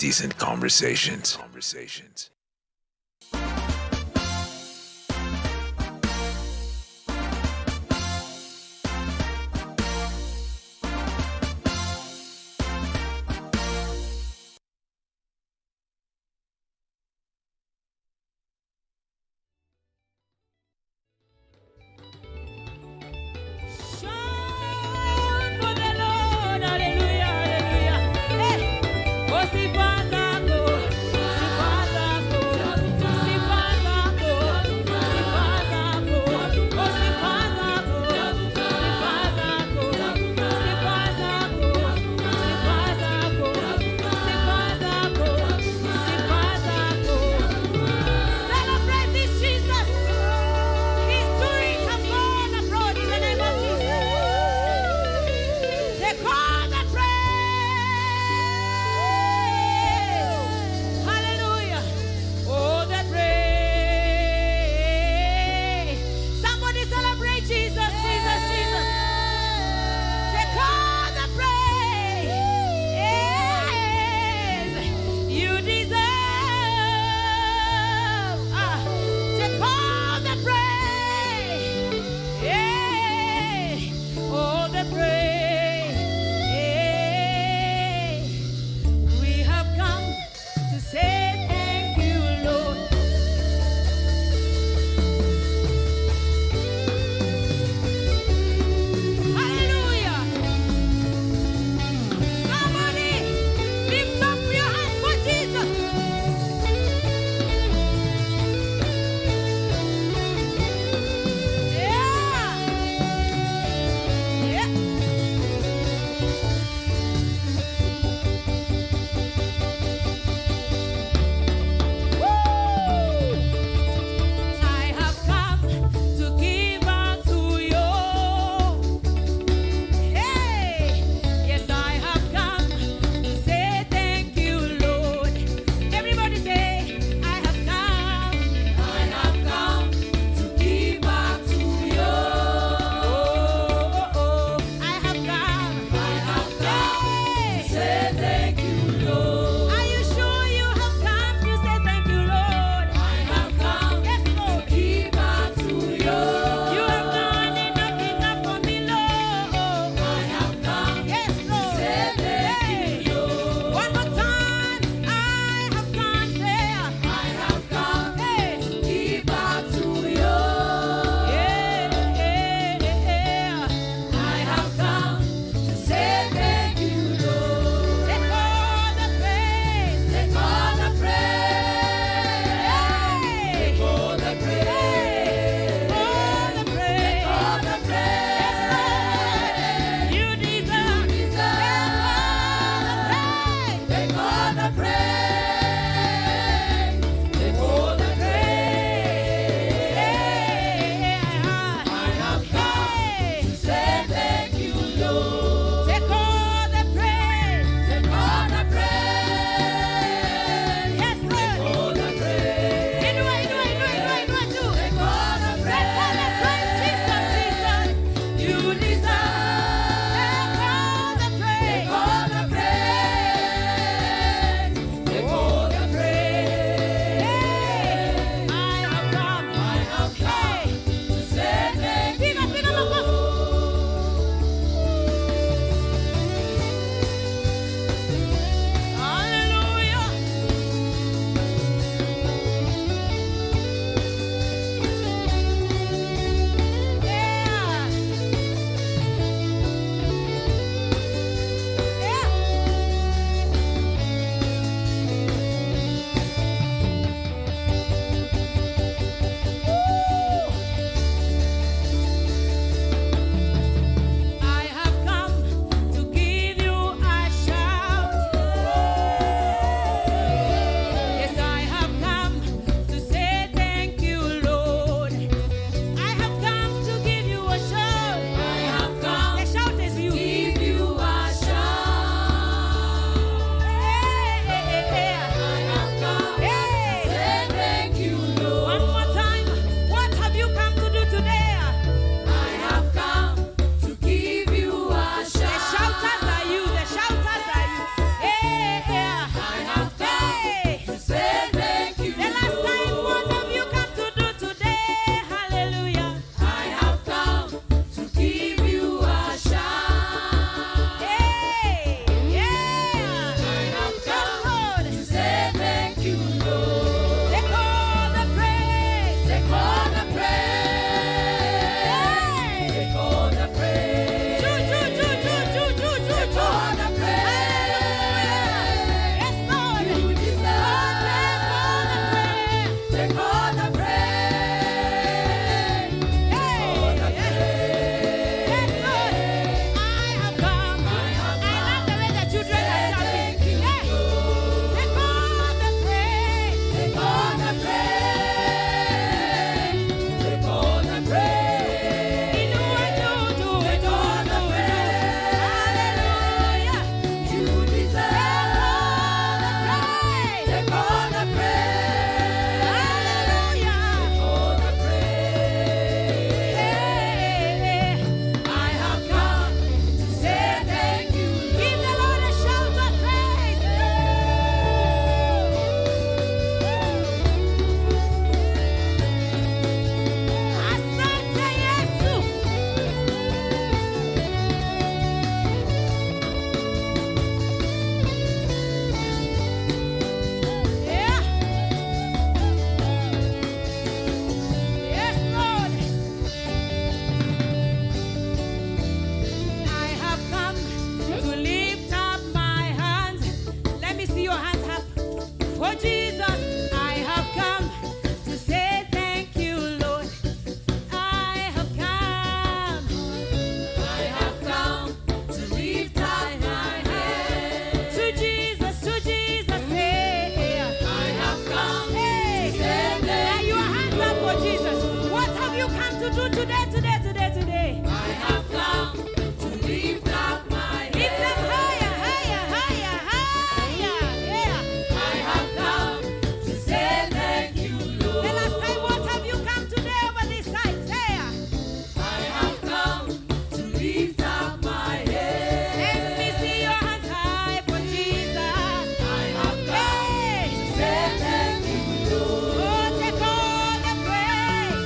decent conversations.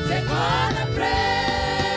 Take all the praise.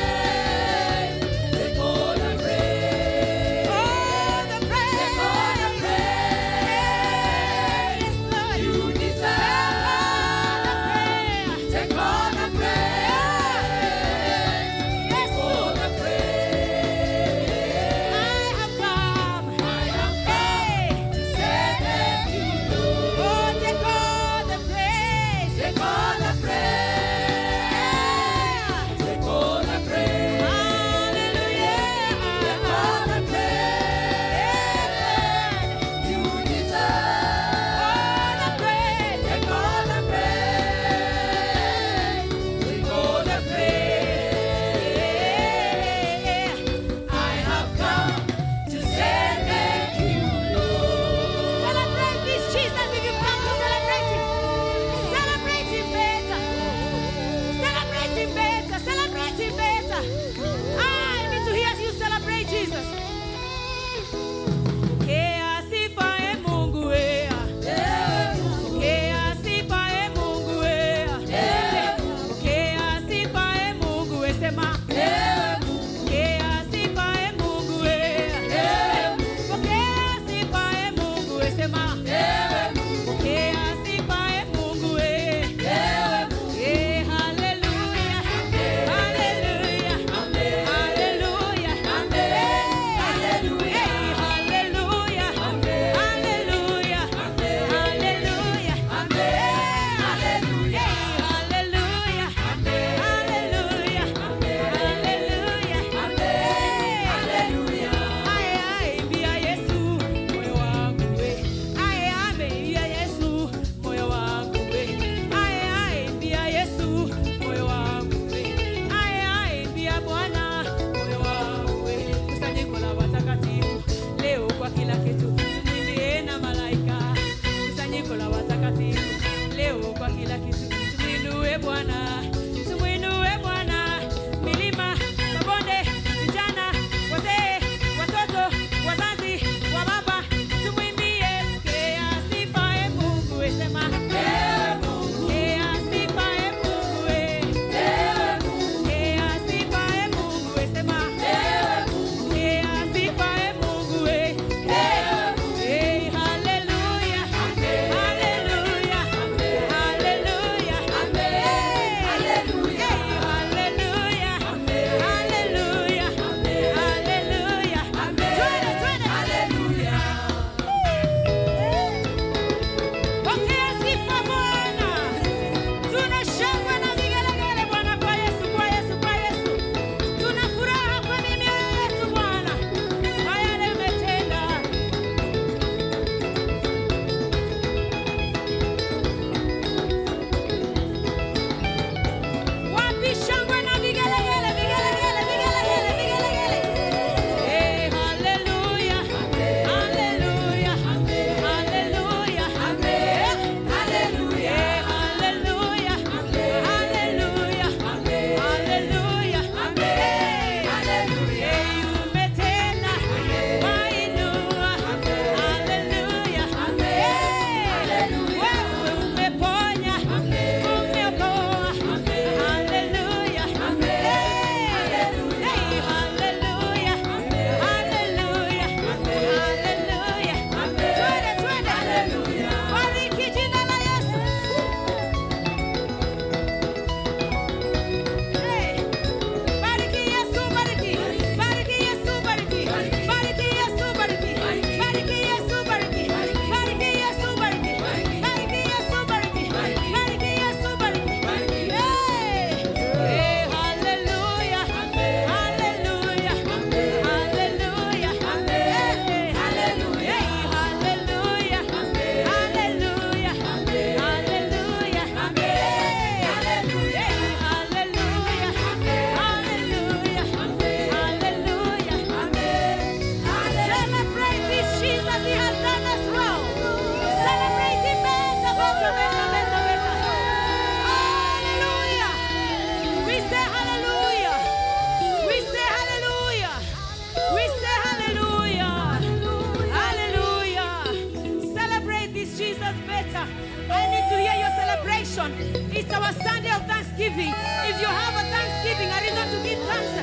us better. I need to hear your celebration. It's our Sunday of Thanksgiving. If you have a Thanksgiving, a reason to give thanks,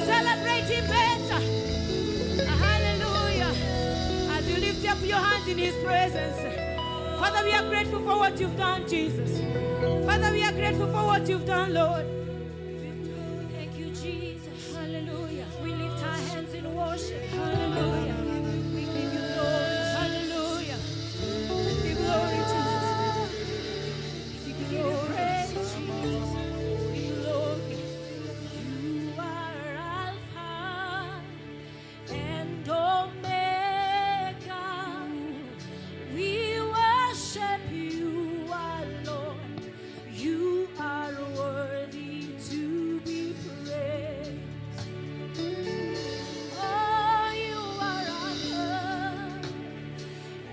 celebrate Him better. Hallelujah. As you lift up your hands in His presence. Father, we are grateful for what you've done, Jesus. Father, we are grateful for what you've done, Lord. Thank you, Jesus. Hallelujah. We lift our hands in worship. Hallelujah. We give you glory. Hallelujah. We give you glory, Jesus. We give you praise, Jesus. We give you glory. You are Alpha and Omega. We worship you, our Lord. You are worthy to be praised. Oh, you are Alpha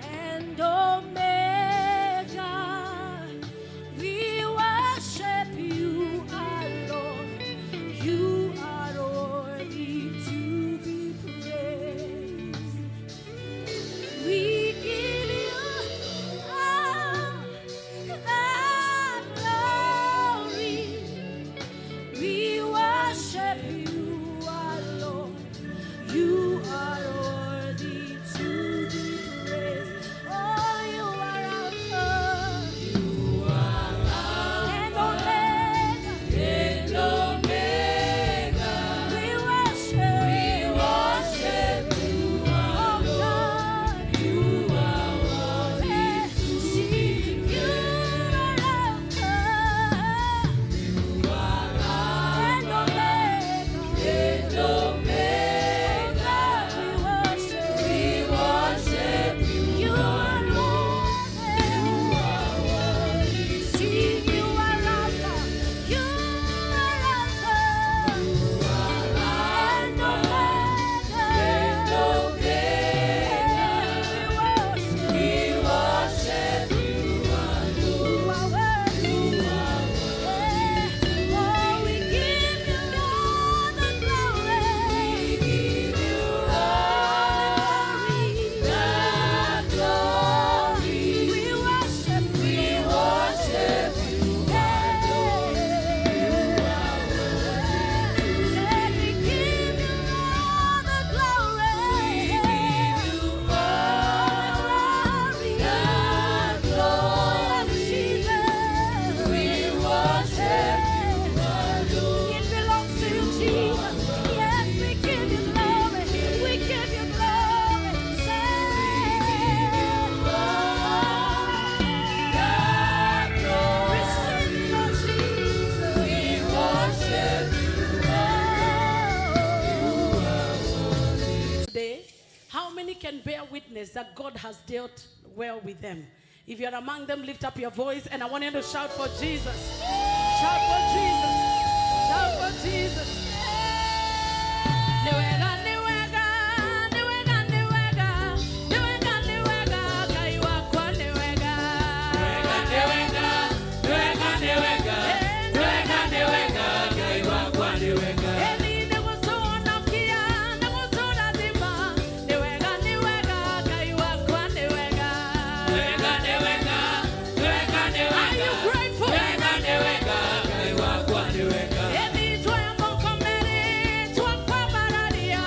and Omega. We worship you, our Lord. You are worthy to be praised. We give you all the glory. We worship you, our Lord. You are worthy to be praised. Oh, you are Alpha and Omega. We worship you, oh God. You are worthy to see. You are Alpha and Omega. We worship you. You are worthy. See, you are Alpha. You are Alpha and Omega. We worship you. You are worthy. Oh, we give you all the glory. We give you all the glory. We worship you. We worship you. We give you all the glory. We give you all the glory. Jesus. We worship you. It belongs to you, Jesus. Yes, we give you glory. We give you glory. Receive it, Lord Jesus. We worship you. Today, how many can bear witness that God has dealt well with them? If you're among them, lift up your voice, and I want you to shout for Jesus. Shout for Jesus. Shout for Jesus. Niwega, niwega, niwega, niwega, niwega, niwega, kaiwa kwa niwega. Eni negozona kia, negozona zima. Niwega, niwega, kaiwa kwa niwega. Are you grateful? Eni twa moko meri, twa kwa maradia.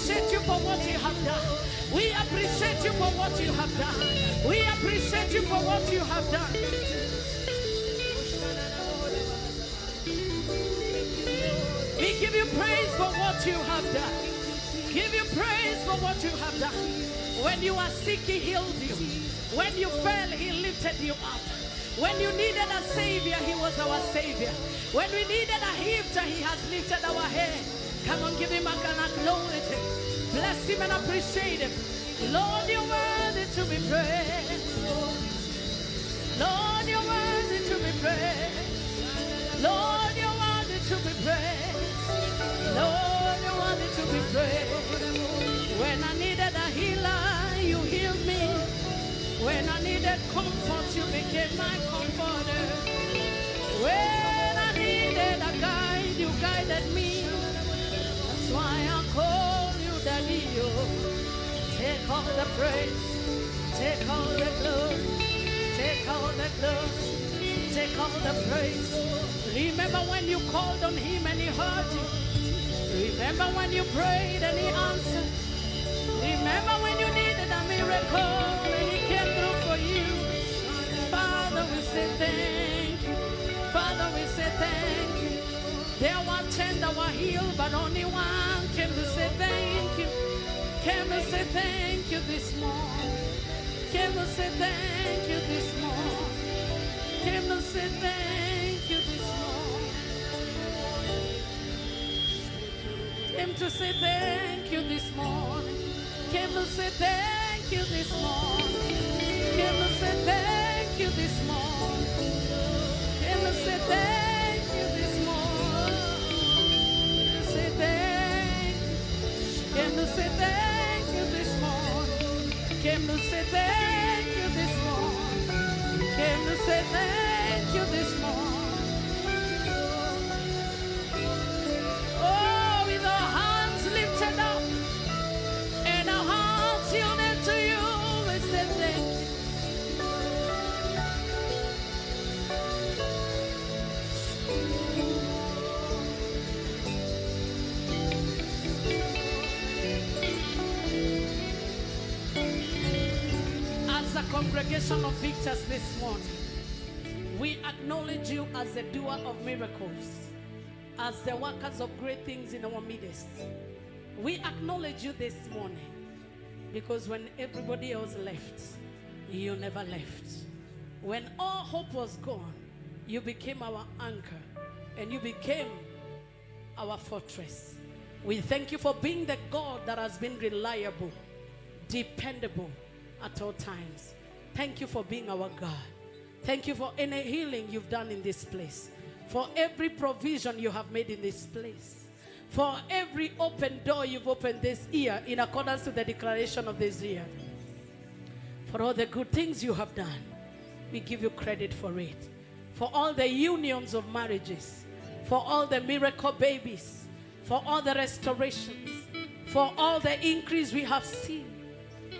appreciate you for what you have done. We appreciate you for what you have done. We appreciate you for what you have done. We give you praise for what you have done. Give you praise for what you have done. When you are sick, he healed you. When you fell, he lifted you up. When you needed a savior, he was our savior. When we needed a lifter, he has lifted our head. Come on, give him an acknowledgment. Bless him and appreciate him. Lord, you're worthy to be praised. Lord, you're worthy to be praised. Lord, you're worthy to be praised. Lord, you're worthy to be praised. When I needed a healer, you healed me. When I needed comfort, you became my comforter. When I needed a guide, you guided me. That's why I call you Daddy. Take all the praise, take all the glory, take all the glory, take all the praise. Remember when you called on him and he heard you. Remember when you prayed and he answered. Remember when you needed a miracle and he came through for you. Father, we say thank you. Father, we say thank you. There were 10 that were healed, but only one came to say thank you. Came to say thank you this morning. Came to say thank you this morning. Came to say thank you this morning. Came to say thank you this morning. Came to say thank you this morning. Came to say thank you this morning. Came to say thank you this morning. Came to say thank you. Came to say thank you this morning. Came to say thank you this morning. Came to say thank you this morning. Oh, with our hands lifted up and our hearts yielded to you, we say thank you. As a congregation of victors this morning, we acknowledge you as the doer of miracles, as the workers of great things in our midst. We acknowledge you this morning because when everybody else left, you never left. When all hope was gone, you became our anchor and you became our fortress. We thank you for being the God that has been reliable, dependable at all times. Thank you for being our God. Thank you for any healing you've done in this place, for every provision you have made in this place, for every open door you've opened this year in accordance to the declaration of this year. For all the good things you have done, we give you credit for it. For all the unions of marriages, for all the miracle babies, for all the restorations, for all the increase we have seen,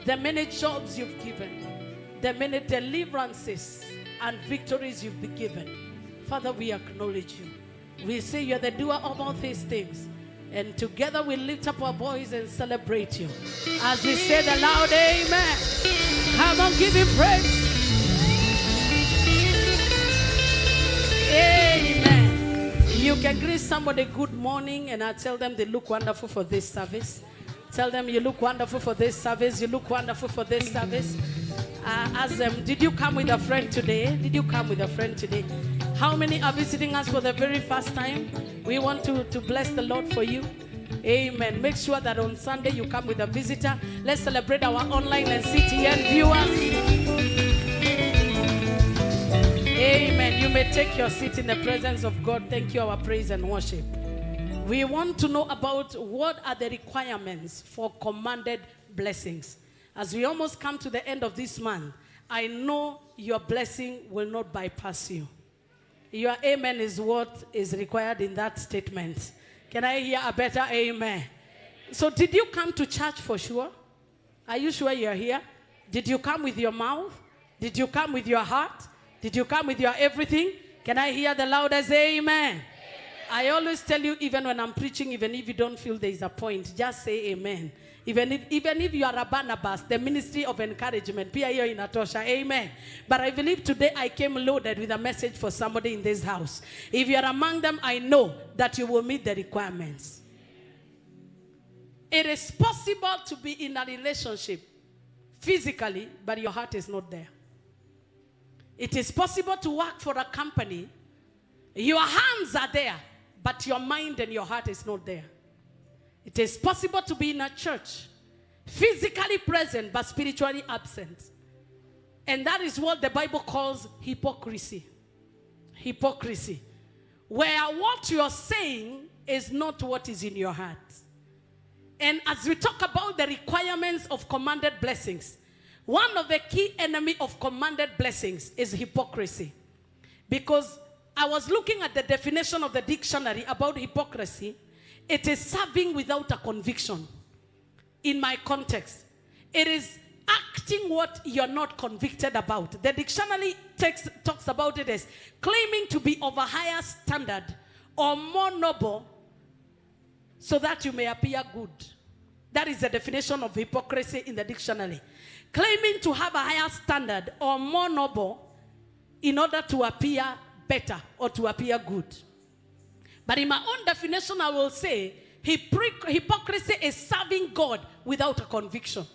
the many jobs you've given, the many deliverances and victories you've been given. Father, we acknowledge you. We say you're the doer of all these things. And together we lift up our voice and celebrate you. As we say the loud amen. Come on, give him praise. Amen. You can greet somebody good morning and I tell them they look wonderful for this service. Tell them you look wonderful for this service. You look wonderful for this service. Ask them, did you come with a friend today? Did you come with a friend today? How many are visiting us for the very first time? We want to bless the Lord for you. Amen. Make sure that on Sunday you come with a visitor. Let's celebrate our online and CTN viewers. Amen. You may take your seat in the presence of God. Thank you, our praise and worship. We want to know about what are the requirements for commanded blessings. As we almost come to the end of this month, I know your blessing will not bypass you. Your amen is what is required in that statement. Can I hear a better amen? So did you come to church for sure? Are you sure you're here? Did you come with your mouth? Did you come with your heart? Did you come with your everything? Can I hear the loudest amen? I always tell you, even when I'm preaching, even if you don't feel there is a point, just say amen. Even if you are a Barnabas, the ministry of encouragement, P.I.O. in Atosha, amen. But I believe today I came loaded with a message for somebody in this house. If you are among them, I know that you will meet the requirements. It is possible to be in a relationship physically, but your heart is not there. It is possible to work for a company. Your hands are there, but your mind and your heart is not there. It is possible to be in a church, physically present, but spiritually absent. And that is what the Bible calls hypocrisy. Hypocrisy. Where what you're saying is not what is in your heart. And as we talk about the requirements of commanded blessings, one of the key enemies of commanded blessings is hypocrisy. Because I was looking at the definition of the dictionary about hypocrisy. It is serving without a conviction. In my context, it is acting what you're not convicted about. The dictionary text talks about it as claiming to be of a higher standard or more noble so that you may appear good. That is the definition of hypocrisy in the dictionary. Claiming to have a higher standard or more noble in order to appear better or to appear good. But in my own definition, I will say hypocrisy is serving God without a conviction.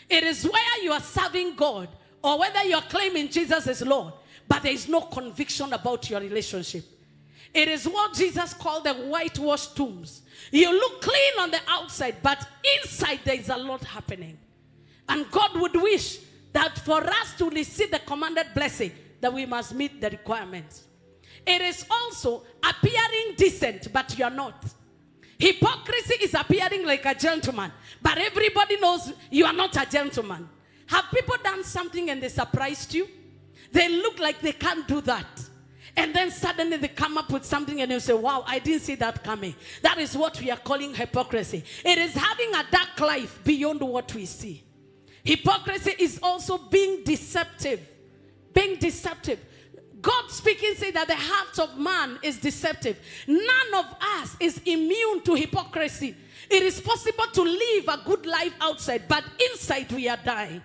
It is where you are serving God or whether you are claiming Jesus as Lord, but there is no conviction about your relationship. It is what Jesus called the whitewashed tombs. You look clean on the outside, but inside there is a lot happening. And God would wish that for us to receive the commanded blessing, that we must meet the requirements. It is also appearing decent, but you are not. Hypocrisy is appearing like a gentleman, but everybody knows you are not a gentleman. Have people done something and they surprised you? They look like they can't do that. And then suddenly they come up with something and you say, wow, I didn't see that coming. That is what we are calling hypocrisy. It is having a dark life beyond what we see. Hypocrisy is also being deceptive. Being deceptive. God speaking says that the heart of man is deceptive. None of us is immune to hypocrisy. It is possible to live a good life outside, but inside we are dying.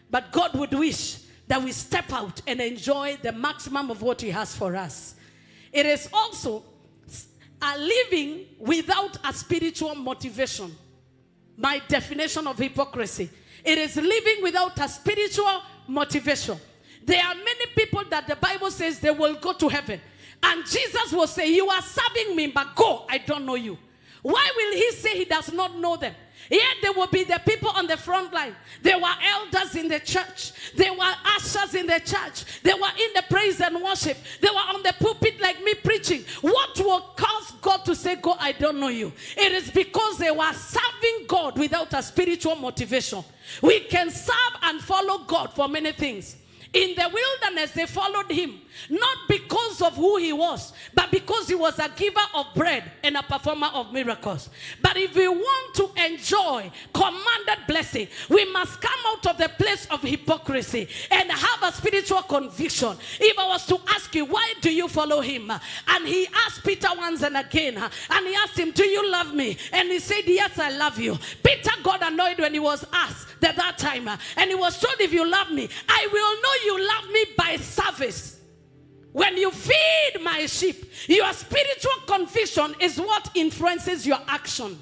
But God would wish that we step out and enjoy the maximum of what He has for us. It is also a living without a spiritual motivation. My definition of hypocrisy. It is living without a spiritual motivation. There are many people that the Bible says they will go to heaven. And Jesus will say, you are serving me, but go, I don't know you. Why will He say He does not know them? Yet there will be the people on the front line. There were elders in the church. There were ushers in the church. They were in the praise and worship. They were on the pulpit like me preaching. What will cause God to say, go, I don't know you? It is because they were serving God without a spiritual motivation. We can serve and follow God for many things. In the wilderness, they followed Him, not because of who He was, but because He was a giver of bread and a performer of miracles. But if we want to enjoy commanded blessing, we must come out of the place of hypocrisy and have a spiritual conviction. If I was to ask you, why do you follow Him? And He asked Peter once and again, and He asked him, do you love me? And he said, yes, I love you. Peter got annoyed when he was asked that time, and he was told, if you love me, I will know you love me by service. When you feed my sheep, your spiritual conviction is what influences your action.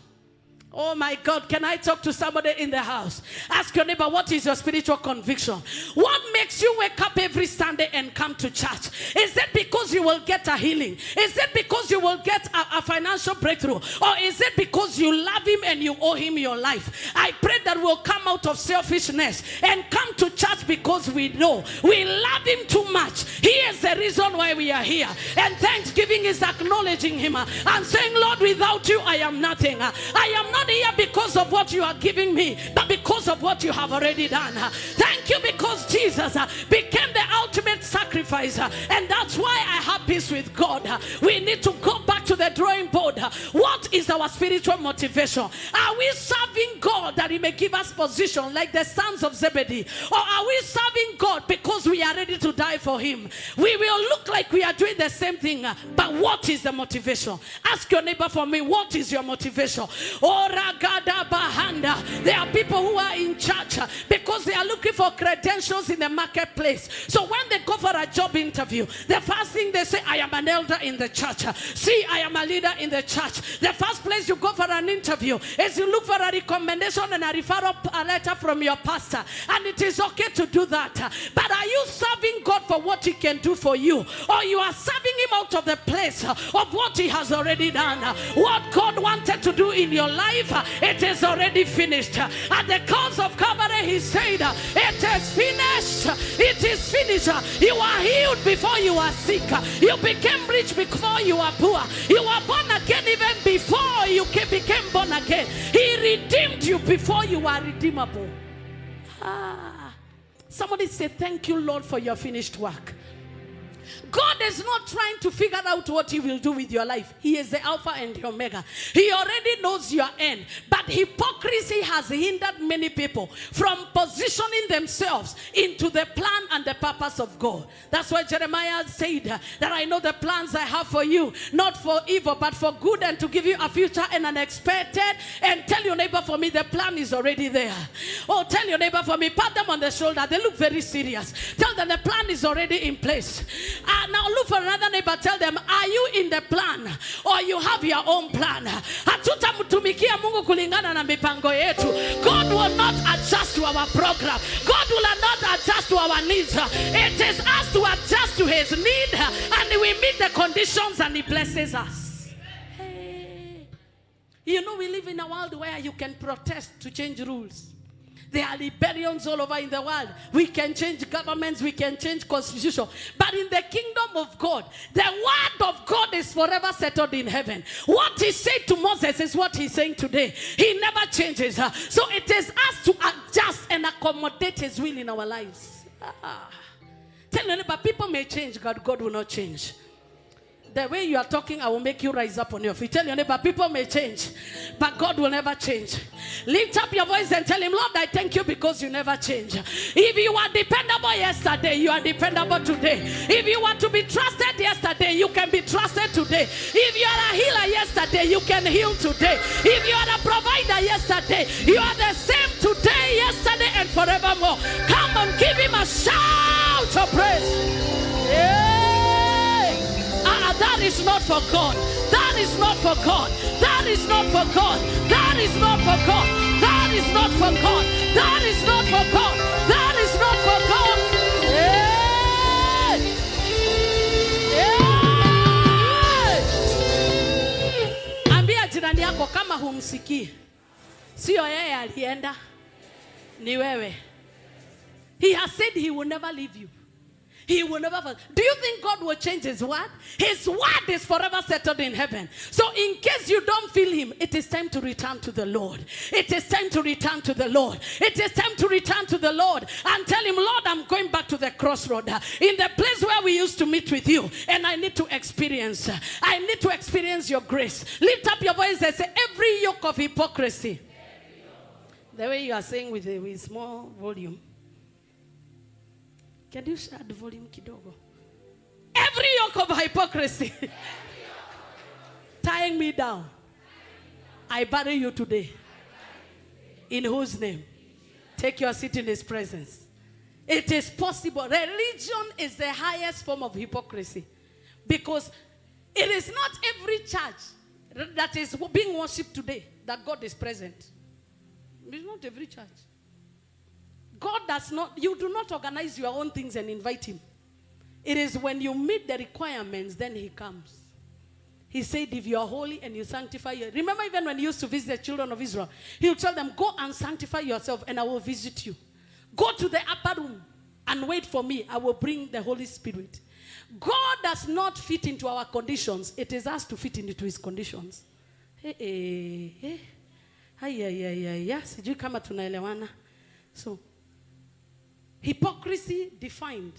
Oh my God, can I talk to somebody in the house? Ask your neighbor, what is your spiritual conviction? What makes you wake up every Sunday and come to church? Is it because you will get a healing? Is it because you will get a financial breakthrough? Or is it because you love Him and you owe Him your life? I pray that we'll come out of selfishness and come to church because we know we love Him too much. He is the reason why we are here. And thanksgiving is acknowledging Him and saying, Lord, without you I am nothing. I am not here because of what you are giving me, but because of what you have already done. Thank you because Jesus became the ultimate sacrifice, and that's why I have peace with God. We need to go back back to the drawing board. What is our spiritual motivation? Are we serving God that he may give us position like the sons of Zebedee? Or are we serving God because we are ready to die for him? We will look like we are doing the same thing, but what is the motivation? Ask your neighbor for me, what is your motivation? Oh, Ragada Bahanda. There are people who are in church because they are looking for credentials in the marketplace. So when they go for a job interview, the first thing they say, I am an elder in the church. See, I am a leader in the church. The first place you go for an interview is you look for a recommendation and a referral letter from your pastor. And it is okay to do that. But are you serving God for what he can do for you? Or you are serving him out of the place of what he has already done? What God wanted to do in your life, it is already finished. At the cross of Calvary, he said, it is finished. It is finished. You are healed before you are sick. You became rich before you are poor. You were born again even before you became born again. He redeemed you before you were redeemable. Somebody say, thank you, Lord, for your finished work. God is not trying to figure out what he will do with your life. He is the Alpha and the Omega. He already knows your end. But hypocrisy has hindered many people from positioning themselves into the plan and the purpose of God. That's why Jeremiah said that I know the plans I have for you, not for evil, but for good, and to give you a future and an expected. And tell your neighbor for me, the plan is already there. Oh, tell your neighbor for me, pat them on the shoulder. They look very serious. Tell them the plan is already in place. Now look for another neighbor. Tell them, are you in the plan or you have your own plan? Hatutamtumikia Mungu kulingana na mipango yetu. God will not adjust to our program. God will not adjust to our needs. It is us to adjust to his need, and we meet the conditions and he blesses us. Hey. You know, we live in a world where you can protest to change rules. There are rebellions all over in the world. We can change governments, we can change constitution. But in the kingdom of God, the word of God is forever settled in heaven. What he said to Moses is what he's saying today. He never changes. So it is us to adjust and accommodate his will in our lives. Tell me, but people may change, God will not change. The way you are talking, I will make you rise up on your feet. Tell your neighbor, people may change, but God will never change. Lift up your voice and tell him, Lord, I thank you because you never change. If you were dependable yesterday, you are dependable today. If you were to be trusted yesterday, you can be trusted today. If you are a healer yesterday, you can heal today. If you are a provider yesterday, you are the same today, yesterday, and forevermore. Come on, give him a shout of praise. Yeah. That is not for God. That is not for God. That is not for God. That is not for God. That is not for God. That is not for God. That is not for God. Yeah. Yeah. Ambia jirani yako kama humsikii. Sio yeye alienda. Ni wewe. He has said he will never leave you. He will never fall. Do you think God will change his word? His word is forever settled in heaven. So in case you don't feel him, it is time to return to the Lord. It is time to return to the Lord. It is time to return to the Lord and tell him, Lord, I'm going back to the crossroad, in the place where we used to meet with you, and I need to experience your grace. Lift up your voice and say, every yoke of hypocrisy. The way you are saying with small volume. Can you share the volume kidogo? Every yoke of hypocrisy tying me down, I bury you today. In whose name? Take your seat in his presence. It is possible. Religion is the highest form of hypocrisy, because it is not every church that is being worshipped today that God is present. It is not every church. God does not, you do not organize your own things and invite him. It is when you meet the requirements, then he comes. He said, if you are holy and you sanctify you. Remember even when he used to visit the children of Israel, he would tell them, go and sanctify yourself and I will visit you. Go to the upper room and wait for me. I will bring the Holy Spirit. God does not fit into our conditions. It is us to fit into his conditions. Sijui kama tunaelewana. So, hypocrisy defined.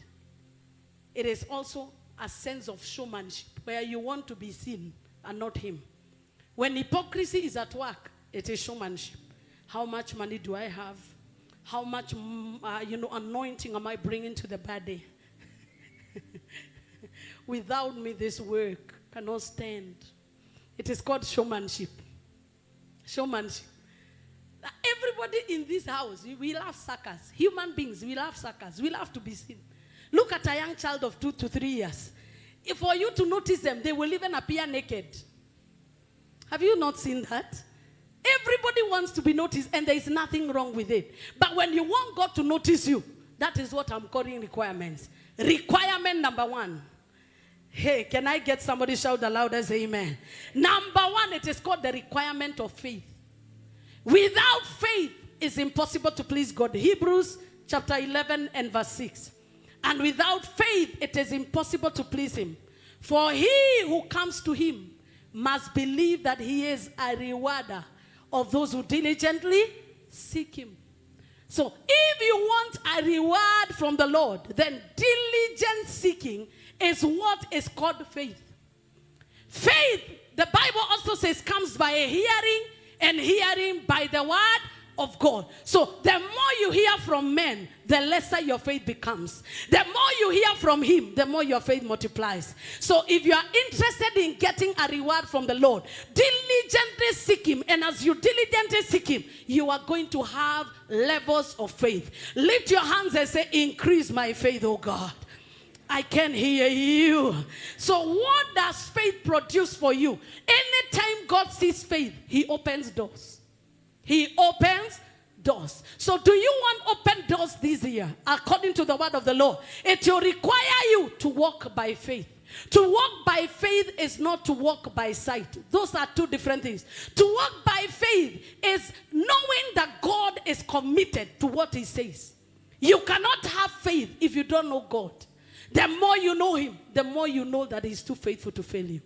It is also a sense of showmanship where you want to be seen and not him. When hypocrisy is at work, it is showmanship. How much money do I have? How much, anointing am I bringing to the body? Without me, this work cannot stand. It is called showmanship. Showmanship. Everybody in this house, we love suckers. Human beings, we love suckers. We love to be seen. Look at a young child of 2 to 3 years. If for you to notice them, they will even appear naked. Have you not seen that? Everybody wants to be noticed, and there is nothing wrong with it. But when you want God to notice you, that is what I'm calling requirements. Requirement number 1. Hey, can I get somebody shout the loudest amen? Number 1, it is called the requirement of faith. Without faith, it's impossible to please God. Hebrews chapter 11 and verse 6. And without faith, it is impossible to please him. For he who comes to him must believe that he is a rewarder of those who diligently seek him. So if you want a reward from the Lord, then diligent seeking is what is called faith. Faith, the Bible also says, comes by a hearing, and hearing by the word of God. So the more you hear from men, the lesser your faith becomes. The more you hear from him, the more your faith multiplies. So if you are interested in getting a reward from the Lord, diligently seek him. And as you diligently seek him, you are going to have levels of faith. Lift your hands and say, increase my faith, oh God. I can hear you. So what does faith produce for you? Anytime God sees faith, he opens doors. He opens doors. So do you want open doors this year? According to the word of the Lord, it will require you to walk by faith. To walk by faith is not to walk by sight. Those are two different things. To walk by faith is knowing that God is committed to what he says. You cannot have faith if you don't know God. The more you know him, the more you know that he's too faithful to fail you.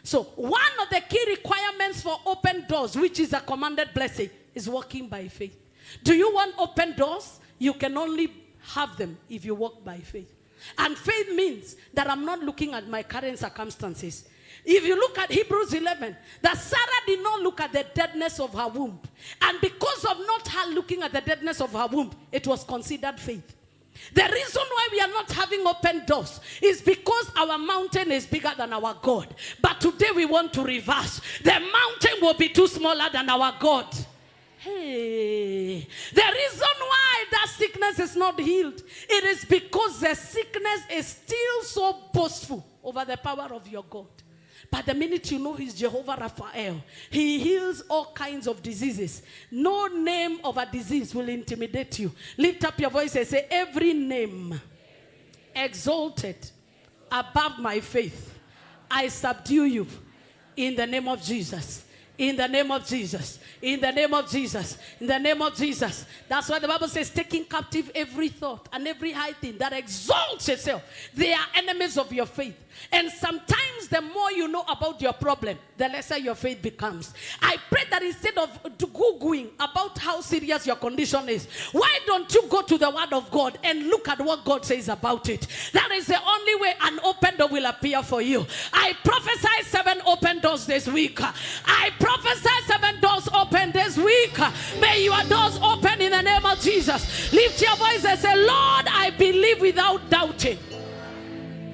So one of the key requirements for open doors, which is a commanded blessing, is walking by faith. Do you want open doors? You can only have them if you walk by faith. And faith means that I'm not looking at my current circumstances. If you look at Hebrews 11, that Sarah did not look at the deadness of her womb. And because of not her looking at the deadness of her womb, it was considered faith. The reason why we are not having open doors is because our mountain is bigger than our God. But today we want to reverse. The mountain will be too smaller than our God. Hey, the reason why that sickness is not healed, it is because the sickness is still so boastful over the power of your God. But the minute you know he's Jehovah Raphael, he heals all kinds of diseases. No name of a disease will intimidate you. Lift up your voice and say, every name exalted above my faith, I subdue you in the name of Jesus. In the name of Jesus. In the name of Jesus. In the name of Jesus. That's why the Bible says, taking captive every thought and every high thing that exalts itself. They are enemies of your faith. And sometimes the more you know about your problem, the lesser your faith becomes. I pray that instead of Googling about how serious your condition is, why don't you go to the word of God and look at what God says about it? That is the only way an open door will appear for you. I prophesy 7 open doors this week. I prophesy 7 doors open this week. May your doors open in the name of Jesus. Lift your voice and say, Lord, I believe without doubting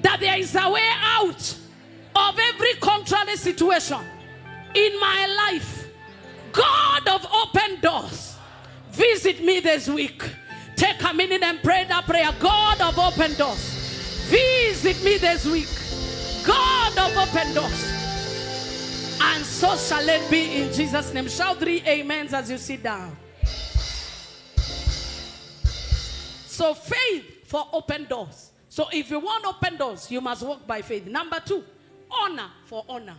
that there is a way out of every contrary situation in my life. God of open doors, visit me this week. Take a minute and pray that prayer. God of open doors, visit me this week. God of open doors. And so shall it be in Jesus' name. Shout 3 amens as you sit down. So faith for open doors. So if you want open doors, you must walk by faith. Number 2, honor for honor.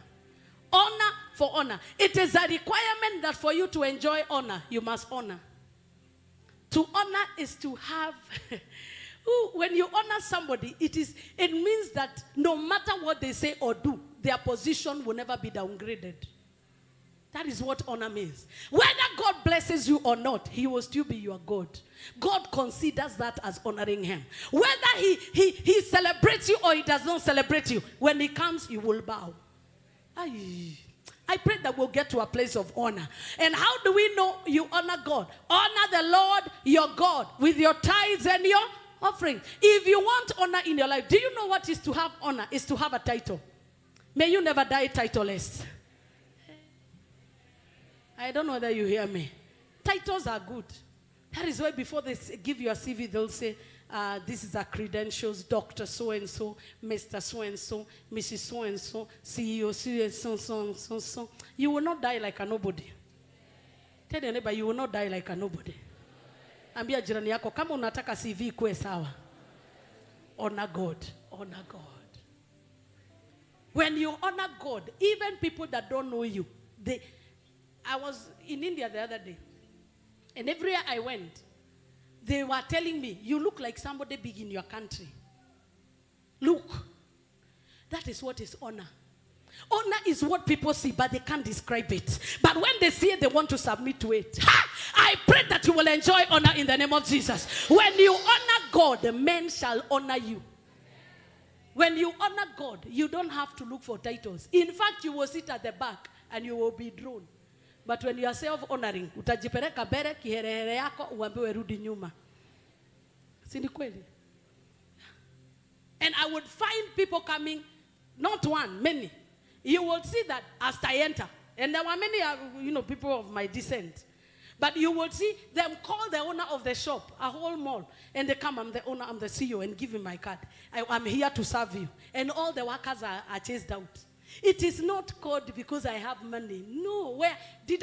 Honor for honor. It is a requirement that for you to enjoy honor, you must honor. To honor is to have... When you honor somebody, it means that no matter what they say or do, their position will never be downgraded. That is what honor means. Whether God blesses you or not, he will still be your God. God considers that as honoring him. Whether he celebrates you or he does not celebrate you, when he comes, you will bow. I pray that we'll get to a place of honor. And how do we know you honor God? Honor the Lord your God with your tithes and your offering. If you want honor in your life, do you know what is to have honor? Is to have a title. May you never die titleless. I don't know whether you hear me. Titles are good. That is why before they give you a CV, they'll say, this is our credentials, Dr. So-and-so, Mr. So-and-so, Mrs. So-and-so, CEO, so-and-so. You will not die like a nobody. Tell your neighbor, you will not die like a nobody. Ambia jirani yako, kama unataka CV kwe sawa. Honor God. Honor God. When you honor God, even people that don't know you, I was in India the other day, and everywhere I went, they were telling me, you look like somebody big in your country. Look. That is what is honor. Honor is what people see, but they can't describe it. But when they see it, they want to submit to it. I pray that you will enjoy honor in the name of Jesus. When you honor God, the men shall honor you. When you honor God, you don't have to look for titles. In fact, you will sit at the back and you will be drawn. But when you are self-honoring, utajipereka bere kiherehere yako uambiwe rudi nyuma. Si ni kweli? And I would find people coming, not one, many. You will see that as I enter. And there were many, people of my descent. But you will see them call the owner of the shop, a whole mall. And they come, I'm the owner, I'm the CEO, and give him my card. I'm here to serve you. And all the workers are chased out. It is not called because I have money. No. Do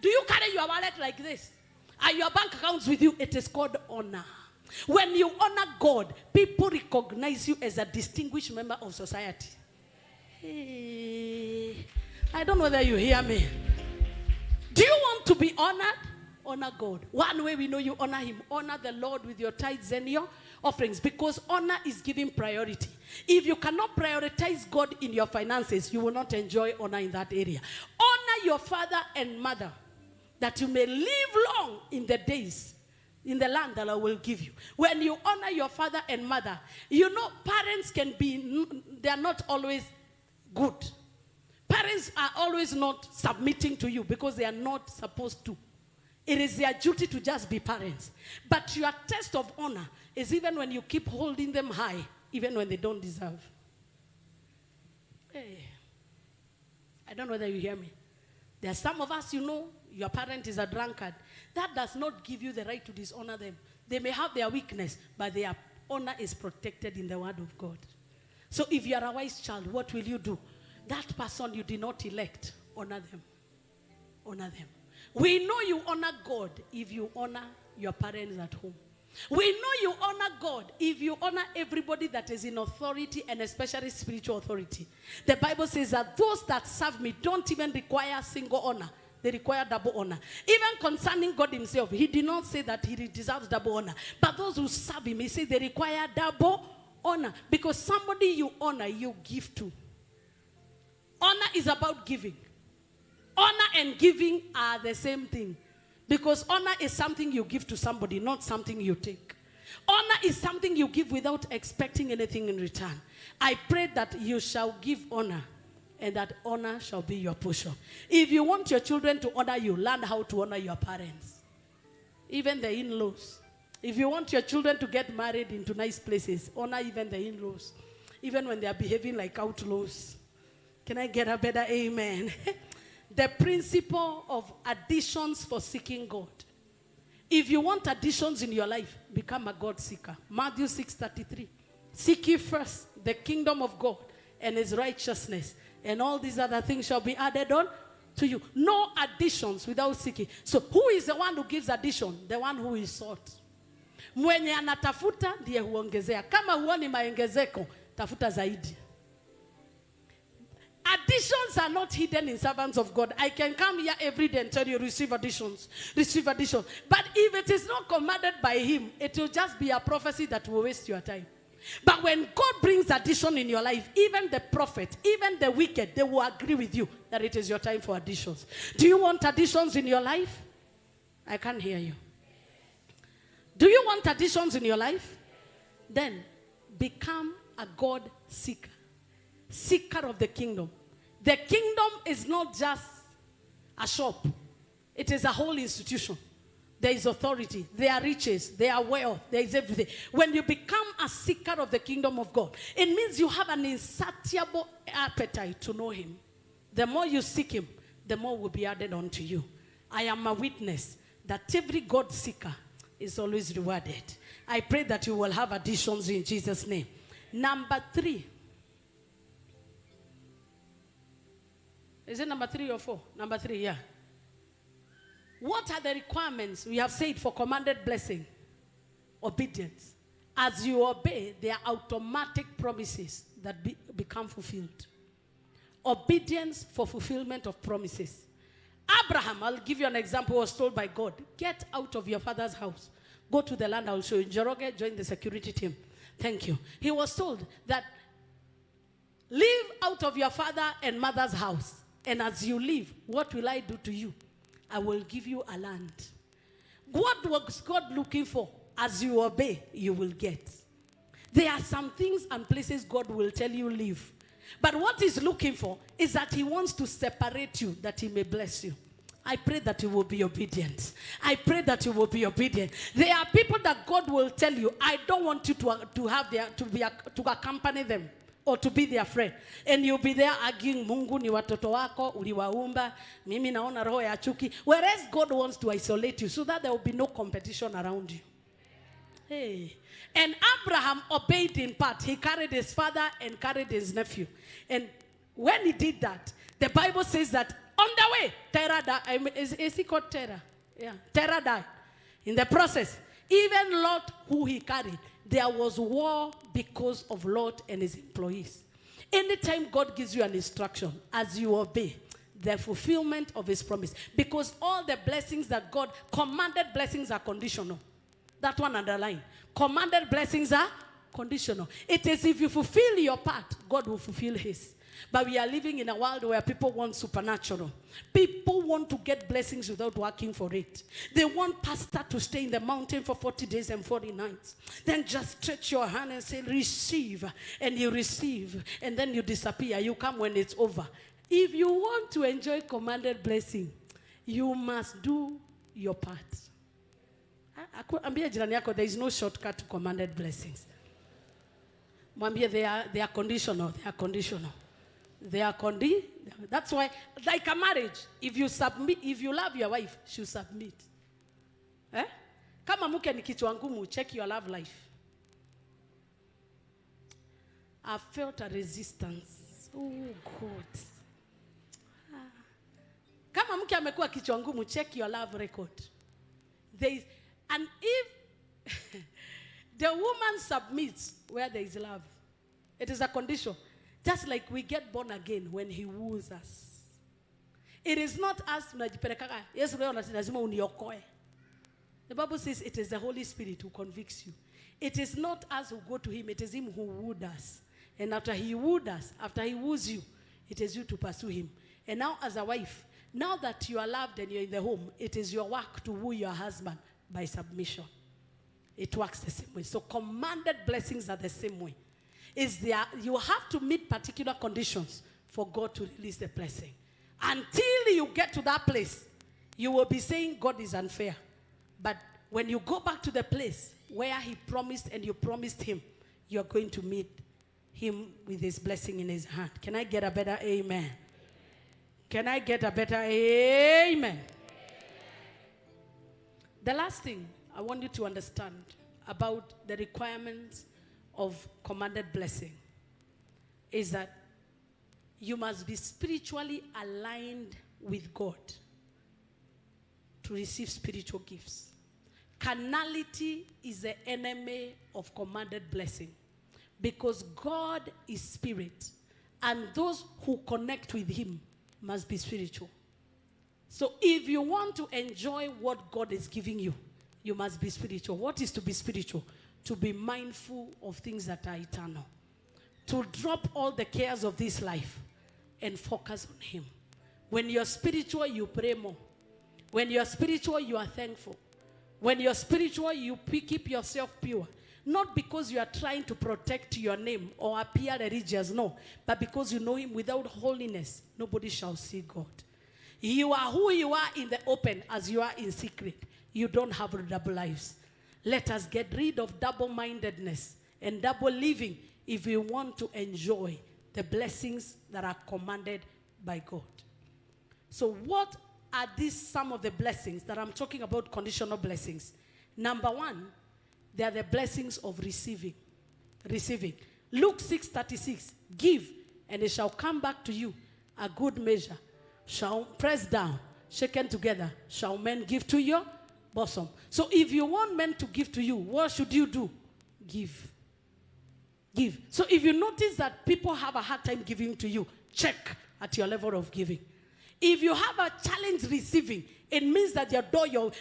you carry your wallet like this? Are your bank accounts with you? It is called honor. When you honor God, people recognize you as a distinguished member of society. Hey, I don't know whether you hear me. Do you want to be honored? Honor God. One way we know you honor him. Honor the Lord with your tithes and your offerings, because honor is giving priority. If you cannot prioritize God in your finances, you will not enjoy honor in that area. Honor your father and mother, that you may live long in the days, in the land that I will give you. When you honor your father and mother, parents they are not always good. Parents are always not submitting to you because they are not supposed to. It is their duty to just be parents. But your test of honor is even when you keep holding them high, even when they don't deserve. Hey. I don't know whether you hear me. There are some of us, your parent is a drunkard. That does not give you the right to dishonor them. They may have their weakness, but their honor is protected in the word of God. So if you are a wise child, what will you do? That person you did not elect, honor them. Honor them. We know you honor God if you honor your parents at home. We know you honor God if you honor everybody that is in authority, and especially spiritual authority. The Bible says that those that serve me don't even require single honor. They require double honor. Even concerning God himself, he did not say that he deserves double honor. But those who serve him, he said they require double honor. Because somebody you honor, you give to. Honor is about giving. Honor and giving are the same thing. Because honor is something you give to somebody, not something you take. Honor is something you give without expecting anything in return. I pray that you shall give honor, and that honor shall be your portion. If you want your children to honor you, learn how to honor your parents. Even the in-laws. If you want your children to get married into nice places, honor even the in-laws. Even when they are behaving like outlaws. Can I get a better amen? The principle of additions for seeking God. If you want additions in your life, become a God seeker. Matthew 6:33. Seek ye first the kingdom of God and his righteousness, and all these other things shall be added on to you. No additions without seeking. So who is the one who gives addition? The one who is sought. Mwenye anatafuta ndiye huongezea. Kama huoni maongezeko, tafuta zaidi. Additions are not hidden in servants of God. I can come here every day and tell you, receive additions, receive additions. But if it is not commanded by him, it will just be a prophecy that will waste your time. But when God brings addition in your life, even the prophet, even the wicked, they will agree with you that it is your time for additions. Do you want additions in your life? I can't hear you. Do you want additions in your life? Then become a God seeker. Seeker of the kingdom. The kingdom is not just a shop. It is a whole institution. There is authority. There are riches. There are wealth. There is everything. When you become a seeker of the kingdom of God, it means you have an insatiable appetite to know him. The more you seek him, the more will be added unto you. I am a witness that every God seeker is always rewarded. I pray that you will have additions in Jesus' name. Number 3. Is it number 3 or 4? Number 3, yeah. What are the requirements we have said for commanded blessing? Obedience. As you obey, there are automatic promises that become fulfilled. Obedience for fulfillment of promises. Abraham, I'll give you an example, was told by God, get out of your father's house. Go to the land I'll show you. Njoroge, join the security team. Thank you. He was told that live out of your father and mother's house. And as you live, what will I do to you? I will give you a land. What was God looking for? As you obey, you will get. There are some things and places God will tell you live. But what he's looking for is that he wants to separate you, that he may bless you. I pray that you will be obedient. I pray that you will be obedient. There are people that God will tell you, I don't want you to accompany them or to be their friend. And you'll be there arguing, Mungu ni watoto wako, uliwaumba, mimi naona roho ya chuki. Whereas God wants to isolate you so that there will be no competition around you. Hey. And Abraham obeyed in part. He carried his father and carried his nephew. And when he did that, the Bible says that on the way, Terah died. Is he called Terah? Yeah. Terah died. In the process, even Lot, who he carried, there was war because of Lot and his employees. Anytime God gives you an instruction, as you obey, the fulfillment of his promise. Because all the blessings that God, commanded blessings are conditional. That one underline. Commanded blessings are conditional. It is if you fulfill your part, God will fulfill his. But we are living in a world where people want supernatural. People want to get blessings without working for it. They want pastor to stay in the mountain for 40 days and 40 nights. Then just stretch your hand and say, receive. And you receive. And then you disappear. You come when it's over. If you want to enjoy commanded blessing, you must do your part. There is no shortcut to commanded blessings. They are conditional. They are conditional. They are That's why, like a marriage, if you submit, if you love your wife, she'll submit. Eh? Kama mke ni kichwa ngumu, check your love life. I felt a resistance. Oh God. Kama mke amekuwa kichwa ngumu, check your love record. And if the woman submits where there is love, it is a condition. Just like we get born again when he woos us. It is not us. The Bible says it is the Holy Spirit who convicts you. It is not us who go to him. It is him who wooed us. And after he wooed us, after he woos you, it is you to pursue him. And now as a wife, now that you are loved and you're in the home, it is your work to woo your husband by submission. It works the same way. So commanded blessings are the same way. You have to meet particular conditions for God to release the blessing. Until you get to that place, you will be saying God is unfair. But when you go back to the place where he promised and you promised him, you're going to meet him with his blessing in his hand. Can I get a better amen? Can I get a better amen? The last thing I want you to understand about the requirements of commanded blessing is that you must be spiritually aligned with God to receive spiritual gifts. Carnality is the enemy of commanded blessing because God is spirit and those who connect with him must be spiritual. So if you want to enjoy what God is giving you, you must be spiritual. What is to be spiritual? To be mindful of things that are eternal. To drop all the cares of this life and focus on him. When you're spiritual, you pray more. When you're spiritual, you are thankful. When you're spiritual, you keep yourself pure. Not because you are trying to protect your name or appear religious, no. But because you know him. Without holiness, nobody shall see God. You are who you are in the open as you are in secret. You don't have double lives. Let us get rid of double-mindedness and double living if we want to enjoy the blessings that are commanded by God. So what are these some of the blessings that I'm talking about, conditional blessings? Number one, they are the blessings of receiving. Receiving. Luke 6:36, give, and it shall come back to you, a good measure, shall press down, shaken together, shall men give to your bosom. So if you want men to give to you, what should you do? Give. Give. So if you notice that people have a hard time giving to you, check at your level of giving. If you have a challenge receiving, it means that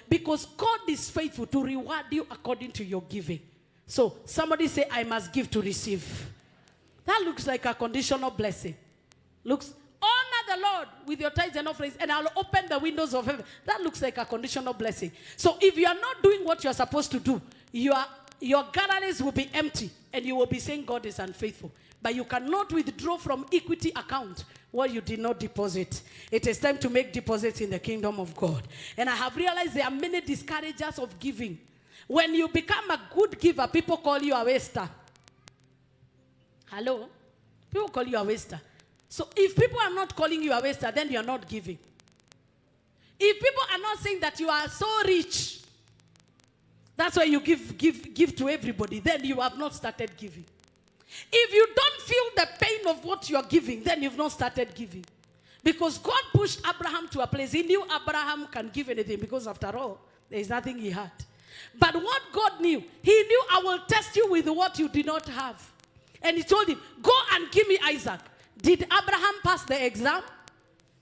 because God is faithful to reward you according to your giving. So somebody say, I must give to receive. That looks like a conditional blessing. Looks, honor the Lord with your tithes and offerings, and I'll open the windows of heaven. That looks like a conditional blessing. So if you are not doing what you're supposed to do, your galleries will be empty, and you will be saying God is unfaithful. But you cannot withdraw from equity account what you did not deposit. It is time to make deposits in the kingdom of God. And I have realized there are many discouragers of giving. When you become a good giver, people call you a waster. Hello? People call you a waster. So if people are not calling you a waster, then you are not giving. If people are not saying that you are so rich, that's why you give to everybody, then you have not started giving. If you don't feel the pain of what you are giving, then you've not started giving. Because God pushed Abraham to a place. He knew Abraham can give anything because after all, there is nothing he had. But what God knew, he knew, I will test you with what you did not have. And he told him, go and give me Isaac. Did Abraham pass the exam?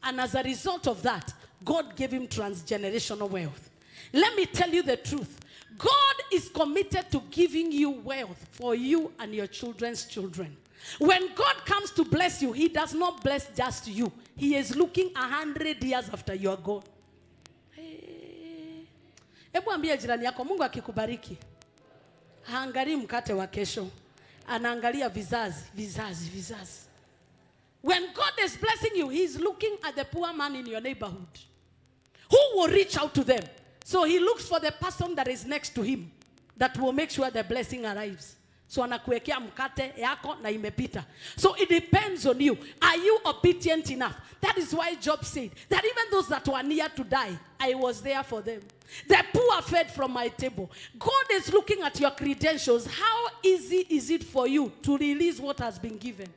And as a result of that, God gave him transgenerational wealth. Let me tell you the truth. God is committed to giving you wealth for you and your children's children. When God comes to bless you, he does not bless just you. He is looking 100 years after you are gone. Hebu ambia jirani yako, Mungu akikubariki, haangalii mkate wa kesho, anaangalia vizazi. When God is blessing you, he is looking at the poor man in your neighborhood. Who will reach out to them? So he looks for the person that is next to him that will make sure the blessing arrives. So anakuwekea mkate yako na imepita. So it depends on you. Are you obedient enough? That is why Job said that even those that were near to die, I was there for them. The poor fed from my table. God is looking at your credentials. How easy is it for you to release what has been given?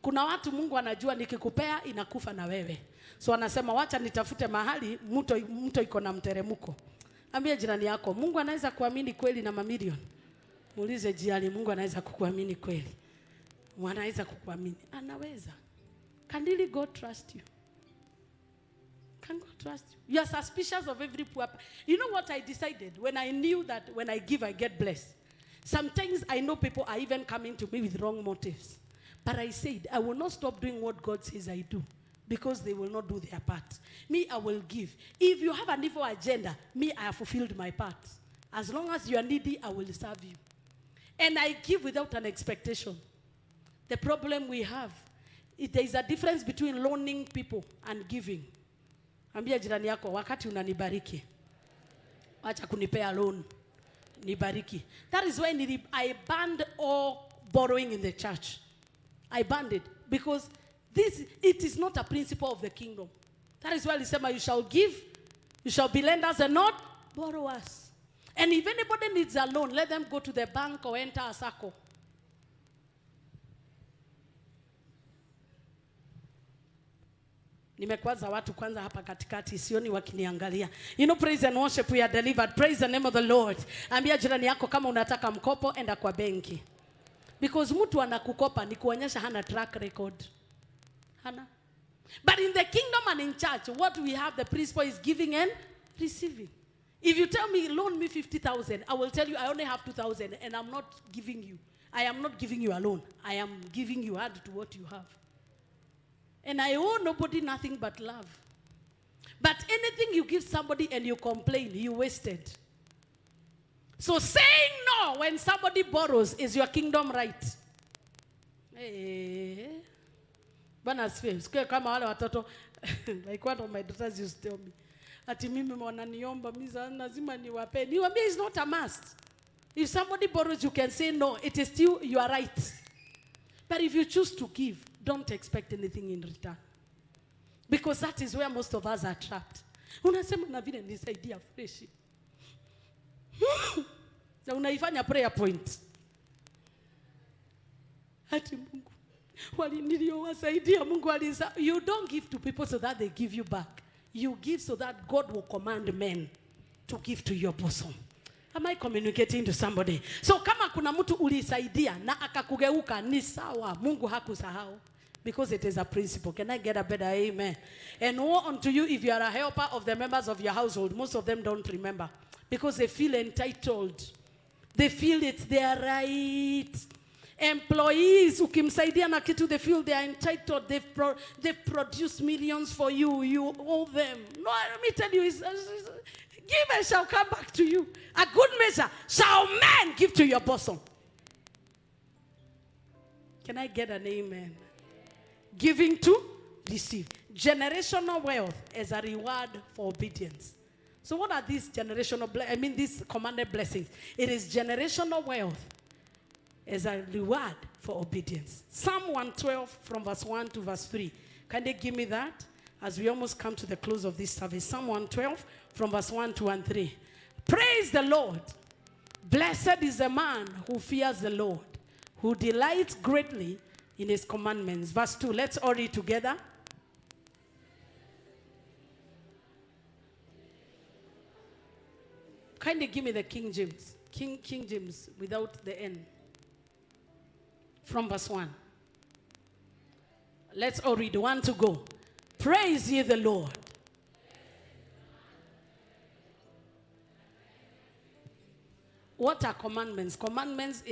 Kuna watu Mungu anajua nikikupea inakufa na wewe. So anasema wacha nitafute mahali mto iko na mteremko. Ambia jirani yako, Mungu anaweza kuamini kweli na mamilioni. Muulize jirani, Mungu anaweza kukuamini kweli? Anaweza kukuamini? Anaweza. Can really God trust you? Can God trust you? You are suspicious of every poor. You know what I decided when I knew that when I give I get blessed? Sometimes I know people are even coming to me with wrong motives. But I said, I will not stop doing what God says I do. Because they will not do their part. Me, I will give. If you have an evil agenda, me, I have fulfilled my part. As long as you are needy, I will serve you. And I give without an expectation. The problem we have, there is a difference between loaning people and giving. Ambia jirani yako, wakati unanibariki, wacha kunipea loan, nibariki. That is why I banned all borrowing in the church. I banned it because it is not a principle of the kingdom. That is why he said, you shall give, you shall be lenders and not borrowers. And if anybody needs a loan, let them go to the bank or enter a circle. Nimekwaza watu kwanza hapa katikati, sioni wakiniangalia. You know, praise and worship, we are delivered. Praise the name of the Lord. Ambia jirani yako, kama unataka mkopo, enda kwa benki. Because mtu anakukopa ni kuonyesha hana track record. Hana. But in the kingdom and in church, what we have, the principle is giving and receiving. If you tell me, loan me 50,000, I will tell you I only have 2,000 and I'm not giving you. I am not giving you a loan. I am giving you add to what you have. And I owe nobody nothing but love. But anything you give somebody and you complain, you wasted. So saying no when somebody borrows is your kingdom right. Bwana asifiwe. Sikia kama wale watoto like one of my daughters used to tell me, ati mimi wananiomba mimi lazima niwape. Niwaambie is not a must. If somebody borrows, you can say no. It is still your right. But if you choose to give, don't expect anything in return. Because that is where most of us are trapped. Unasema na vile nisaidia fresh. Na unaifanya prayer point. Ati Mungu niliyowasaidia Mungu alisa. You don't give to people so that they give you back. You give so that God will command men to give to your bosom. Am I communicating to somebody? So kama kuna mtu ulisaidia na akakugeuka ni sawa. Mungu hakusahau. Because it is a principle. Can I get a better amen? And woe unto you if you are a helper of the members of your household. Most of them don't remember. Because they feel entitled. They feel it's their right. Employees ukimsaidia na kitu, they feel they are entitled. They've produced millions for you. You owe them. No, let me tell you, give and shall come back to you. A good measure shall men give to your bosom. Can I get an amen? Giving to receive. Generational wealth as a reward for obedience. So what are these generational these commanded blessings? It is generational wealth as a reward for obedience. Psalm 112 from verse 1 to verse 3. Can they give me that? As we almost come to the close of this service. Psalm 112 from verse 1 to 3. Praise the Lord. Blessed is the man who fears the Lord, who delights greatly in his commandments. Verse 2. Let's all read together. Kindly give me the King James. King James without the N. From verse 1. Let's all read. 1 to go. Praise ye the Lord. What are commandments? Commandments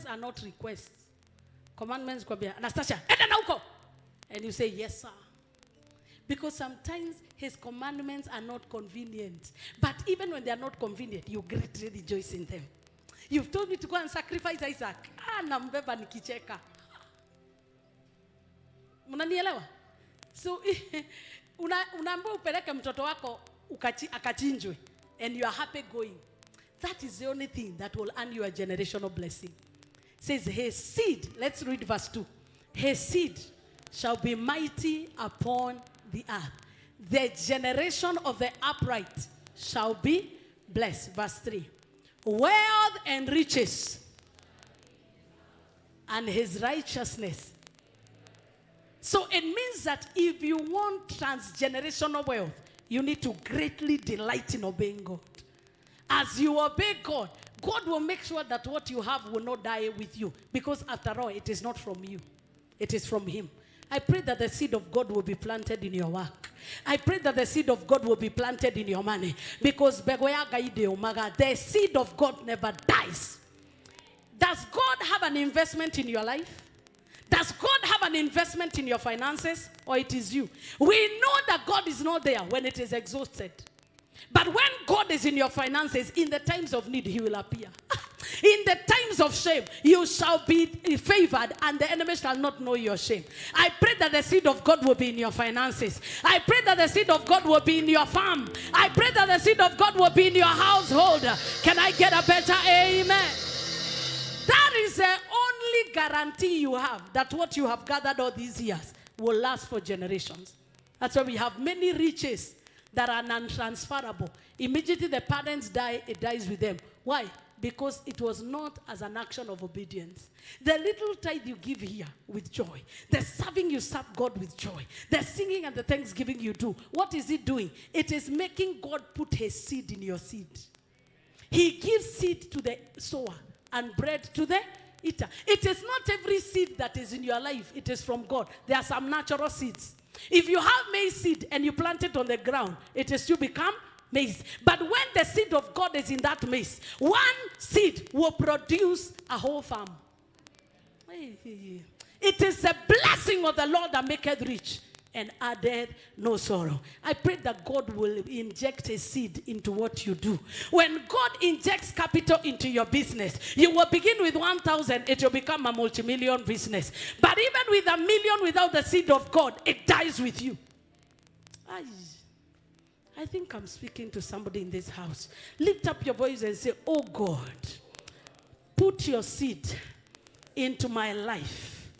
are not requests. Commandments could be Anastasia, and you say yes, sir. Because sometimes his commandments are not convenient. But even when they are not convenient, you greatly rejoice in them. You've told me to go and sacrifice Isaac. Nambeba nikicheka. Unanielewa? So, unaambiwa upeleke mtoto wako akachinjwe and you are happy going. That is the only thing that will earn you a generational blessing. It says, his seed, let's read verse 2. His seed shall be mighty upon the earth. The generation of the upright shall be blessed. Verse 3. Wealth and riches and his righteousness. So it means that if you want transgenerational wealth, you need to greatly delight in obeying God. As you obey God, God will make sure that what you have will not die with you. Because after all, it is not from you. It is from him. I pray that the seed of God will be planted in your work. I pray that the seed of God will be planted in your money. Because the seed of God never dies. Does God have an investment in your life? Does God have an investment in your finances? Or it is you? We know that God is not there when it is exhausted. But when God is in your finances, in the times of need, he will appear. In the times of shame, you shall be favored and the enemy shall not know your shame. I pray that the seed of God will be in your finances. I pray that the seed of God will be in your farm. I pray that the seed of God will be in your household. Can I get a better amen? That is the only guarantee you have that what you have gathered all these years will last for generations. That's why we have many riches that are non-transferable. Immediately the parents die, it dies with them. Why? Because it was not as an action of obedience. The little tithe you give here with joy, the serving you serve God with joy, the singing and the thanksgiving you do, what is it doing? It is making God put his seed in your seed. He gives seed to the sower and bread to the eater. It is not every seed that is in your life, it is from God. There are some natural seeds. If you have maize seed and you plant it on the ground, it is to become maize. But when the seed of God is in that maize, one seed will produce a whole farm. It is the blessing of the Lord that maketh rich and added no sorrow. I pray that God will inject a seed into what you do. When God injects capital into your business, you will begin with 1,000, it will become a multi-million business. But even with a million without the seed of God, it dies with you. I think I'm speaking to somebody in this house. Lift up your voice and say, oh God, put your seed into my life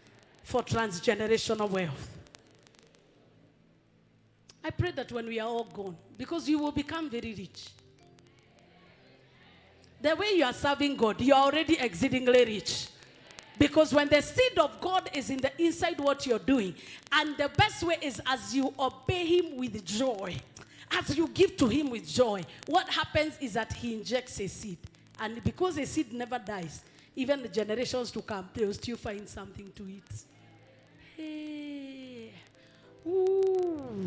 for transgenerational wealth. I pray that when we are all gone, because you will become very rich. The way you are serving God, you are already exceedingly rich. Because when the seed of God is in the inside what you're doing, and the best way is as you obey him with joy, as you give to him with joy, what happens is that he injects a seed. And because a seed never dies, even the generations to come, they will still find something to eat. Hey. Ooh.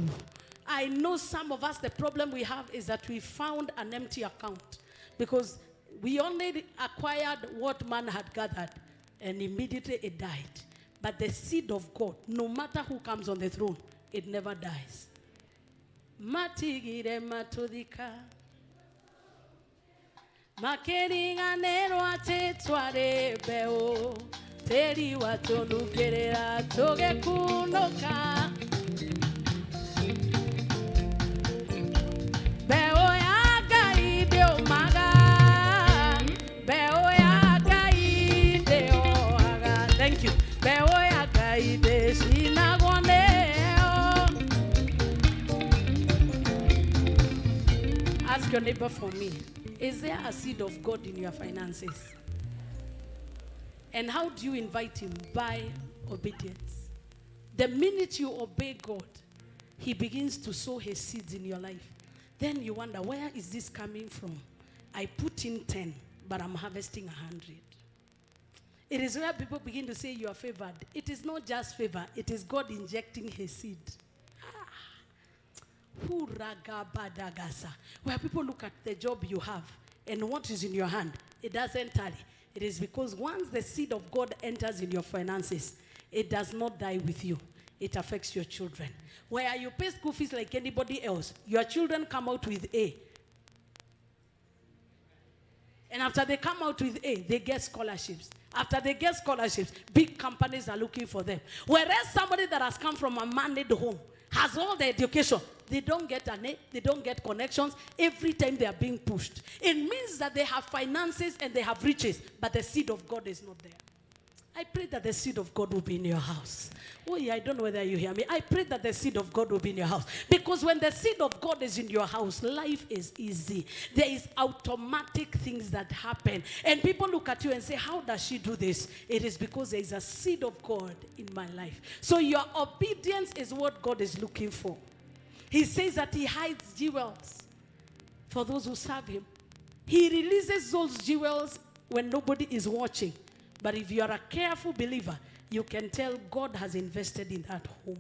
I know some of us, the problem we have is that we found an empty account. Because we only acquired what man had gathered, and immediately it died. But the seed of God, no matter who comes on the throne, it never dies. Matigire matodika makeringa nerwa tetware beo teri watonukerera toge kunoka beo ya gaide omaga beo ya gaide omaga. Thank you. Beo ya gaide sinagone. Ask your neighbor for me. Is there a seed of God in your finances? And how do you invite him? By obedience. The minute you obey God, he begins to sow his seeds in your life. Then you wonder, where is this coming from? I put in 10, but I'm harvesting 100. It is where people begin to say you are favored. It is not just favor. It is God injecting his seed. Where people look at the job you have and what is in your hand, it doesn't tally. It is because once the seed of God enters in your finances, it does not die with you. It affects your children. Where you pay school fees like anybody else, your children come out with A. And after they come out with A, they get scholarships. After they get scholarships, big companies are looking for them. Whereas somebody that has come from a man-made home, has all the education, they don't get an A, they don't get connections. Every time they are being pushed. It means that they have finances and they have riches, but the seed of God is not there. I pray that the seed of God will be in your house. Oh yeah, I don't know whether you hear me. I pray that the seed of God will be in your house. Because when the seed of God is in your house, life is easy. There is automatic things that happen. And people look at you and say, how does she do this? It is because there is a seed of God in my life. So your obedience is what God is looking for. He says that he hides jewels for those who serve him. He releases those jewels when nobody is watching. But if you are a careful believer, you can tell God has invested in that home.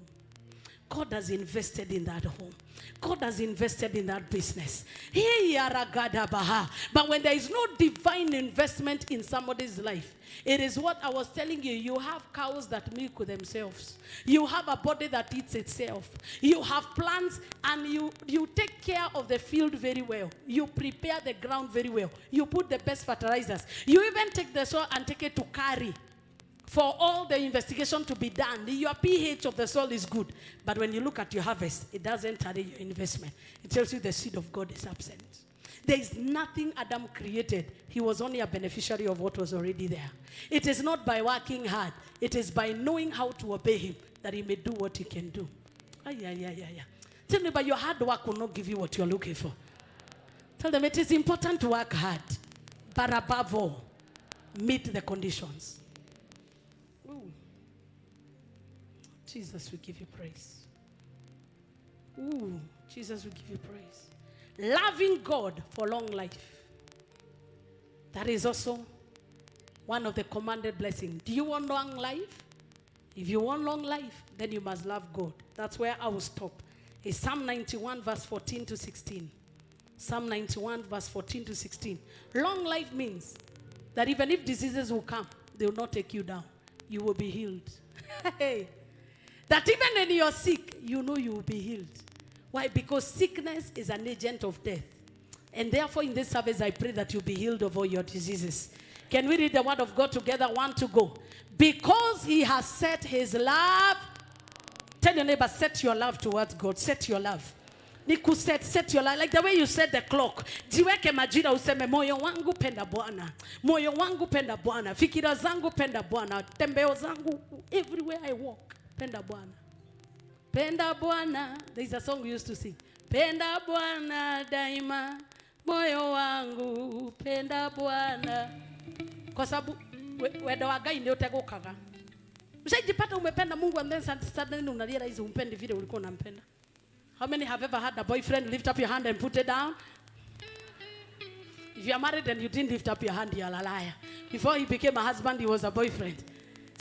God has invested in that home. God has invested in that business. But when there is no divine investment in somebody's life, it is what I was telling you. You have cows that milk themselves. You have a body that eats itself. You have plants and you take care of the field very well. You prepare the ground very well. You put the best fertilizers. You even take the soil and take it to carry. For all the investigation to be done, your pH of the soil is good. But when you look at your harvest, it doesn't tally your investment. It tells you the seed of God is absent. There is nothing Adam created. He was only a beneficiary of what was already there. It is not by working hard. It is by knowing how to obey him that he may do what he can do. Tell me, but your hard work will not give you what you're looking for. Tell them it is important to work hard. But above all, meet the conditions. Ooh. Jesus, we give you praise. Ooh, Jesus, we give you praise. Loving God for long life. That is also one of the commanded blessings. Do you want long life? If you want long life, then you must love God. That's where I will stop. It's Psalm 91 verse 14 to 16. Psalm 91 verse 14 to 16. Long life means that even if diseases will come, they will not take you down. You will be healed. Hey. That even when you're sick, you know you will be healed. Why? Because sickness is an agent of death. And therefore in this service, I pray that you'll be healed of all your diseases. Can we read the word of God together? 1 to go. Because he has set his love. Tell your neighbor, set your love towards God. Set your love. Niku set your love. Like the way you set the clock. Jiweke majira useme moyo wangu penda Bwana. Moyo wangu penda Bwana. Fikira zangu penda Bwana. Tembeo zangu. Everywhere I walk. Penda Bwana. Penda Bwana. There is a song we used to sing. Penda Bwana daima. Moyo wangu penda Bwana. Kwa sababu weda wa Ngai ndio utegukaga. Ushaijipata umependa Mungu and then suddenly unarealize umpendi vile ulikuwa unampenda. How many have ever had a boyfriend? Lift up your hand and put it down. If you are married and you didn't lift up your hand, you are a liar. Before he became a husband, he was a boyfriend.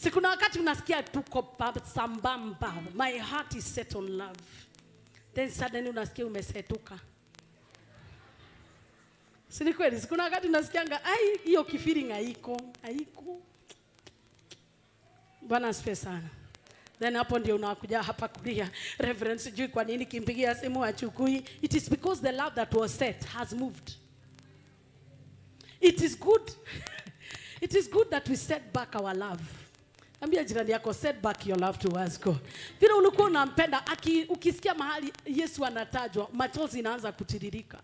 Sikuna wakati unasikia tuko sambamba. My heart is set on love. Then suddenly unasikia umesetuka. Sini kweli, sikuna wakati unasikianga, ai, hiyo kifeeling haiko. Bwana asifiwe sana. Then hapo ndio unakuja hapa kulia. Reverence sijui kwa nini kimpigia simu achukui. It is because the love that was set has moved. It is good. It is good that we set back our love. Ambia jirani yako, set back your love towards God. Vile ulikuwa unampenda, ukisikia mahali Yesu anatajwa, machozi inaanza kutiririka.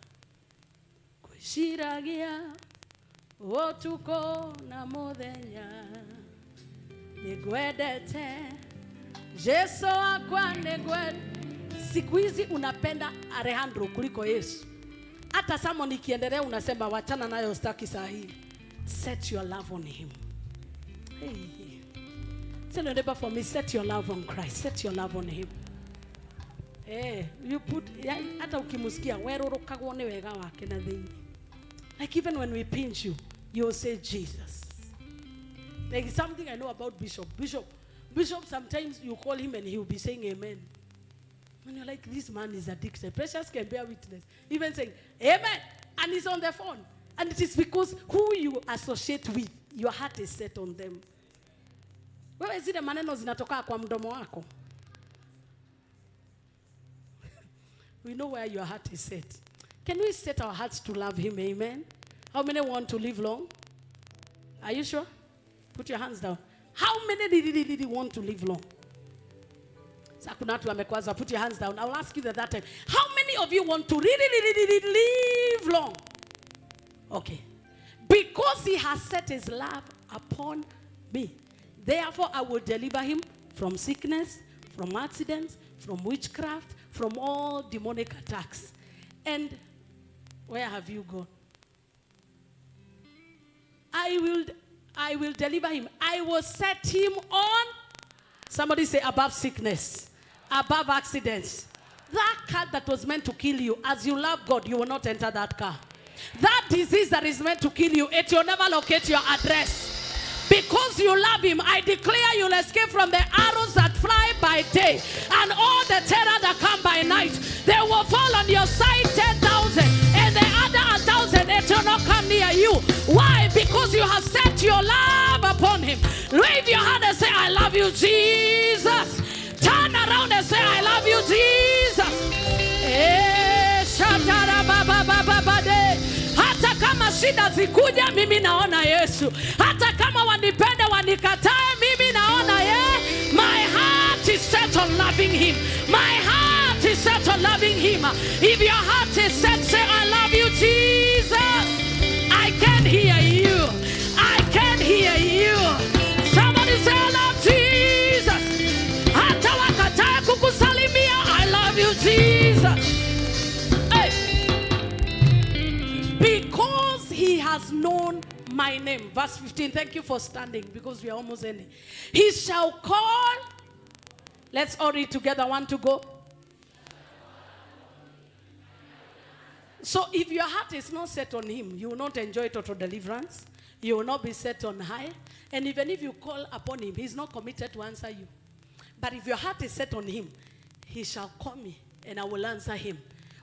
Kushiragia otuko na modenya. Negwedete Jesu akwa negwed. Siku hizi unapenda Alejandro kuliko Yesu. Hata someone ikiendelea unasema wachana nayo staki saa hii. Set your love on him. Hey. Tell your neighbor for me, set your love on Christ. Set your love on him. Hey, you put hata ukimusikia werurukagwo ni wega wake na thini. Like even when we pinch you, you'll say Jesus. There is something I know about Bishop. Bishop, sometimes you call him and he will be saying amen. When you're like, this man is addicted. Precious can bear witness. Even saying, amen. And he's on the phone. And it is because who you associate with, your heart is set on them. Wewe zile maneno zinatoka kwa mdomo wako. We know where your heart is set. Can we set our hearts to love him? Amen. How many want to live long? Are you sure? Put your hands down. How many really want to live long? Sakunatu amekwaza. Put your hands down. I will ask you that time. How many of you want to really live long? Okay. Because he has set his love upon me. Therefore, I will deliver him from sickness, from accidents, from witchcraft, from all demonic attacks. And where have you gone? I will deliver him. I will set him on. Somebody say above sickness, above accidents. That car that was meant to kill you, as you love God, you will not enter that car. That disease that is meant to kill you, it will never locate your address. Because you love him, I declare you'll escape from the arrows that fly by day and all the terror that come by night. They will fall on your side 10,000 and the other 1,000, it will not come near you. Why? Because you have set your love upon him. Wave your hand and say, I love you, Jesus. Turn around and say, I love you, Jesus. Hata kama shida zikuja, mimi naona Yesu. Hata kama wanipende wanikatae, mimi naona Yesu. My heart is set on loving him. My heart is set on loving him. If your heart is set, say, I love you, Jesus. I can hear you. I can hear you. Somebody say, I love Jesus. Hata wakatae kukusalimia, I love you, Jesus. Because he has known my name. Verse 15. Thank you for standing because we are almost ending. He shall call. Let's all read together. 1 to go. So if your heart is not set on him, you will not enjoy total deliverance. You will not be set on high. And even if you call upon him, he's not committed to answer you. But if your heart is set on him, he shall call me and I will answer him.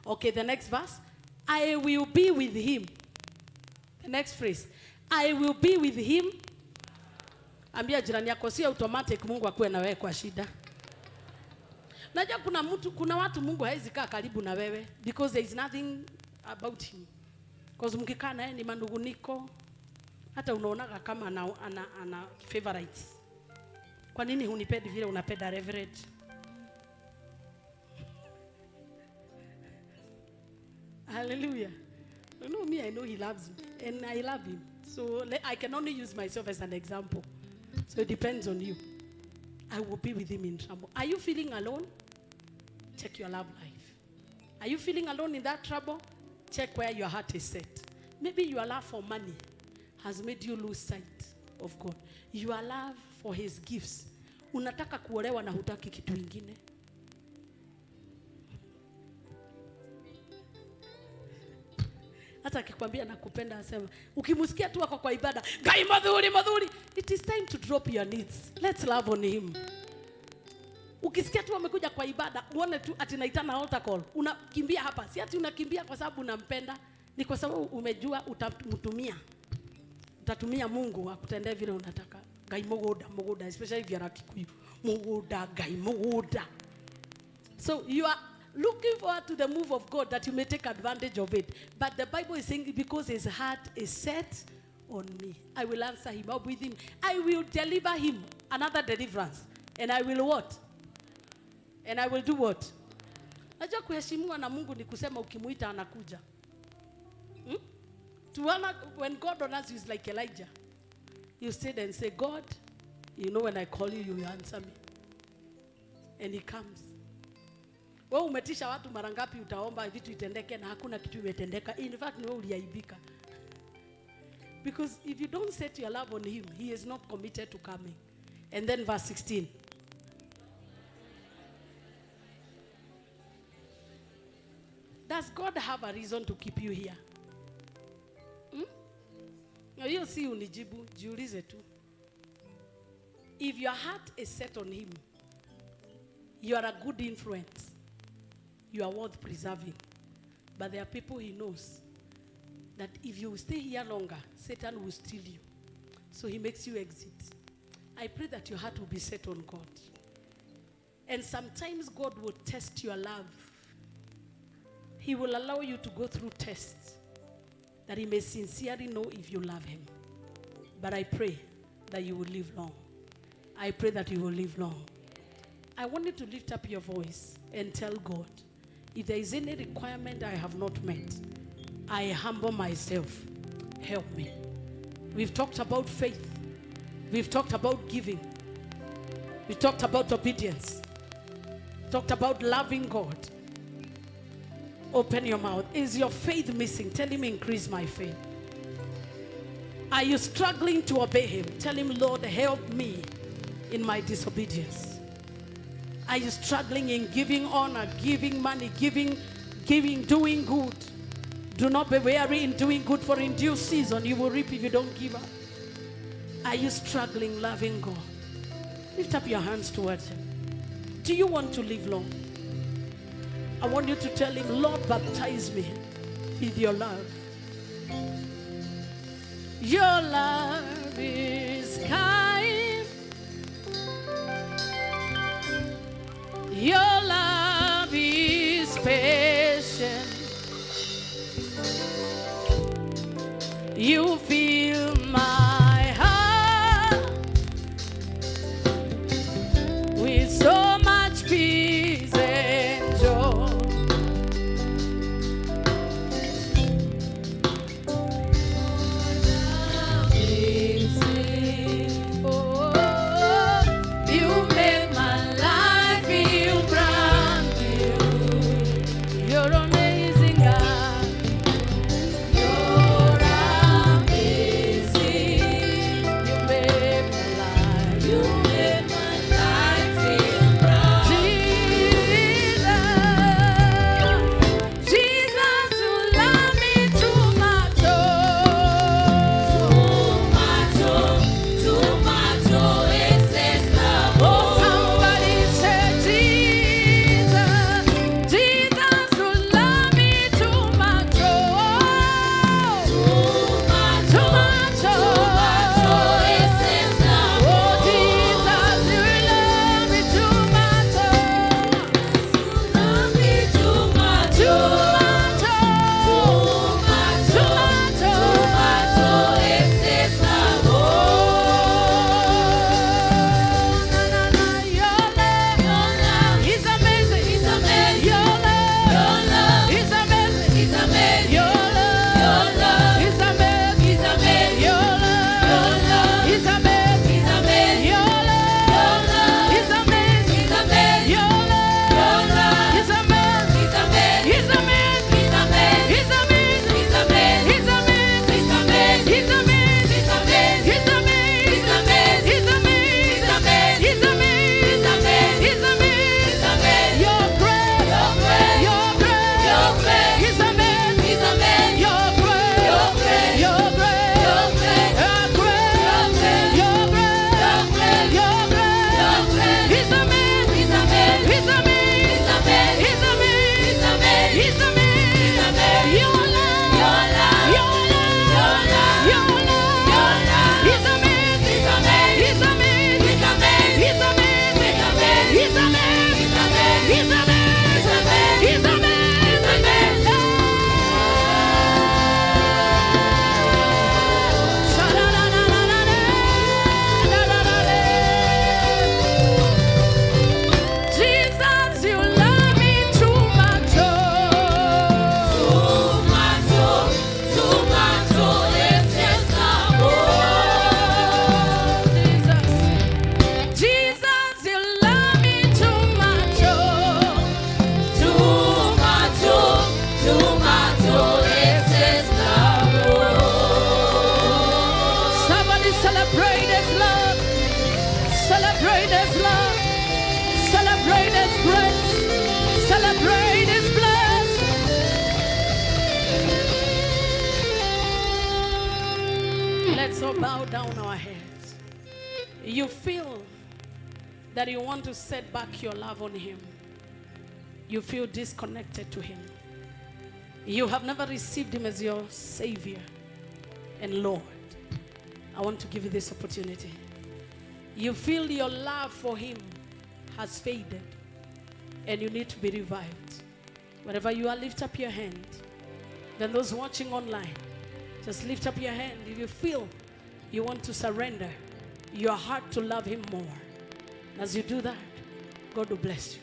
Okay, the next verse. I will be with him. The next phrase. I will be with him. Ambia jirani yako si automatic Mungu akuwe na wewe kwa shida. Najua kuna watu Mungu hawezi kaa karibu na wewe because there is nothing about him. Because mkikaa naye ni manduguniko. Hata unaonaga kama ana favorites. Kwa nini hunipedi vile unapenda Reverend? Hallelujah. You know me, I know he loves me and I love him. So I can only use myself as an example. So it depends on you. I will be with him in trouble. Are you feeling alone? Check your love life. Are you feeling alone in that trouble? Check where your heart is set. Maybe your love for money has made you lose sight of God. Your love for his gifts. Unataka kuolewa na hutaki kitu ingine. Hata akikwambia nakupenda asema, ukimusikia tu wako kwa ibada, gai madhuri. It is time to drop your needs. Let's love on him. Ukisikia tu amekuja kwa ibada, uone tu ati naitana altar call. Unakimbia hapa. Si ati unakimbia kwa sababu unampenda, ni kwa sababu umejua utatumia Mungu akutendee vile unataka. Gai muguda, especially if you are Kikuyu. Muguda, gai muguda. So you are looking forward to the move of God that you may take advantage of it. But the Bible is saying because his heart is set on me, I will answer him. I'll be with him. I will deliver him. Another deliverance. And I will what? And I will do what? Najua kuheshimiwa na Mungu ni kusema ukimuita anakuja. When God honors you is like Elijah. You sit and say, God, you know when I call you, you answer me. And he comes. Wewe umetisha watu mara ngapi utaomba vitu itendeke na hakuna kitu imetendeka. In fact ni wewe uliaibika. Because if you don't set your love on him, he is not committed to coming. And then verse 16. Does God have a reason to keep you here? Hiyo si unijibu, jiulize tu. If your heart is set on him, you are a good influence. You are worth preserving. But there are people he knows that if you stay here longer, Satan will steal you. So he makes you exit. I pray that your heart will be set on God. And sometimes God will test your love. He will allow you to go through tests that he may sincerely know if you love him. But I pray that you will live long. I pray that you will live long. I want you to lift up your voice and tell God, if there is any requirement I have not met, I humble myself. Help me. We've talked about faith. We've talked about giving. We talked about obedience. Talked about loving God. Open your mouth. Is your faith missing? Tell him, increase my faith. Are you struggling to obey him? Tell him, Lord, help me in my disobedience. Are you struggling in giving honor, giving money, giving, doing good? Do not be weary in doing good, for in due season you will reap if you don't give up. Are you struggling loving God? Lift up your hands towards him. Do you want to live long? I want you to tell him, Lord, baptize me with your love. Your love is kind. Your love is patient. You fill my heart with so much peace and joy. Oh, you make my life feel bright. all bow down our heads. You feel that you want to set back your love on him. You feel disconnected to him. You have never received him as your Savior and Lord. I want to give you this opportunity. You feel your love for him has faded and you need to be revived. Wherever you are, lift up your hand. Then those watching online, just lift up your hand if you feel you want to surrender your heart to love him more. As you do that, God will bless you.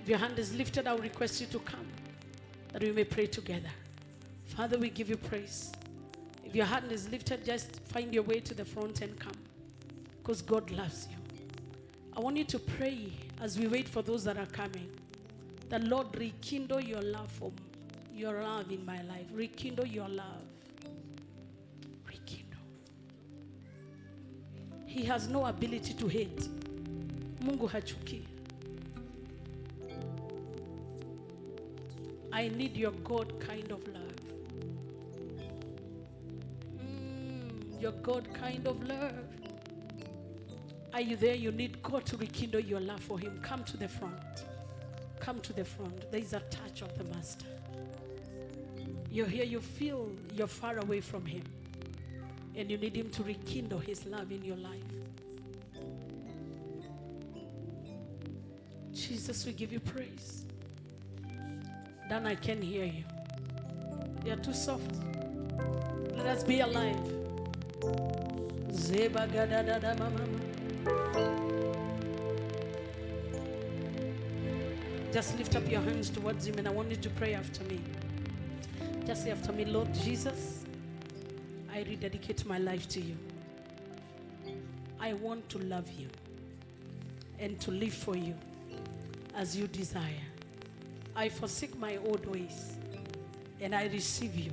If your hand is lifted, I will request you to come, that we may pray together. Father, we give you praise. If your hand is lifted, just find your way to the front and come, because God loves you. I want you to pray as we wait for those that are coming, that Lord, rekindle your love for me. Your love in my life. Rekindle your love. Rekindle. He has no ability to hate. Mungu hachuki. I need your God kind of love. Your God kind of love. Are you there? You need God to rekindle your love for him. Come to the front. Come to the front. There is a touch of the Master. You're here, you feel you're far away from him, and you need him to rekindle his love in your life. Jesus, we give you praise. Dan, I can hear you. You're too soft. Let us be alive. Just lift up your hands towards him, and I want you to pray after me. Just say after me, Lord Jesus, I rededicate my life to you. I want to love you and to live for you as you desire. I forsake my old ways and I receive you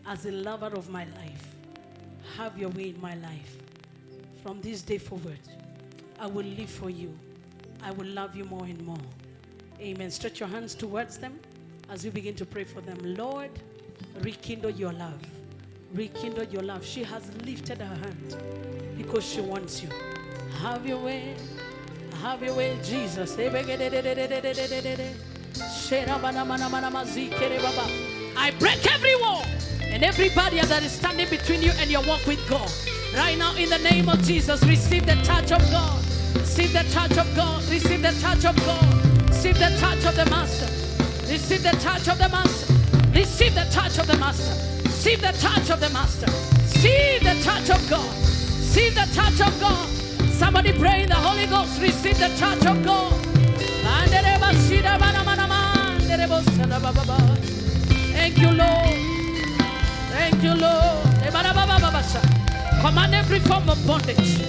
as the lover of my life. Have your way in my life. From this day forward, I will live for you. I will love you more and more. Amen. Stretch your hands towards them as we begin to pray for them. Lord, rekindle your love. Rekindle your love. She has lifted her hand because she wants you. Have your way. Have your way, Jesus. I break every wall and every barrier that is standing between you and your walk with God. Right now, in the name of Jesus, receive the touch of God. Receive the touch of God. Receive the touch of God. Receive the touch of the Master. Receive the touch of the Master. Receive the touch of the Master. Receive the touch of the Master. See the touch of God. See the touch of God. Somebody pray in the Holy Ghost. Receive the touch of God. Thank you, Lord. Thank you, Lord. Command every form of bondage.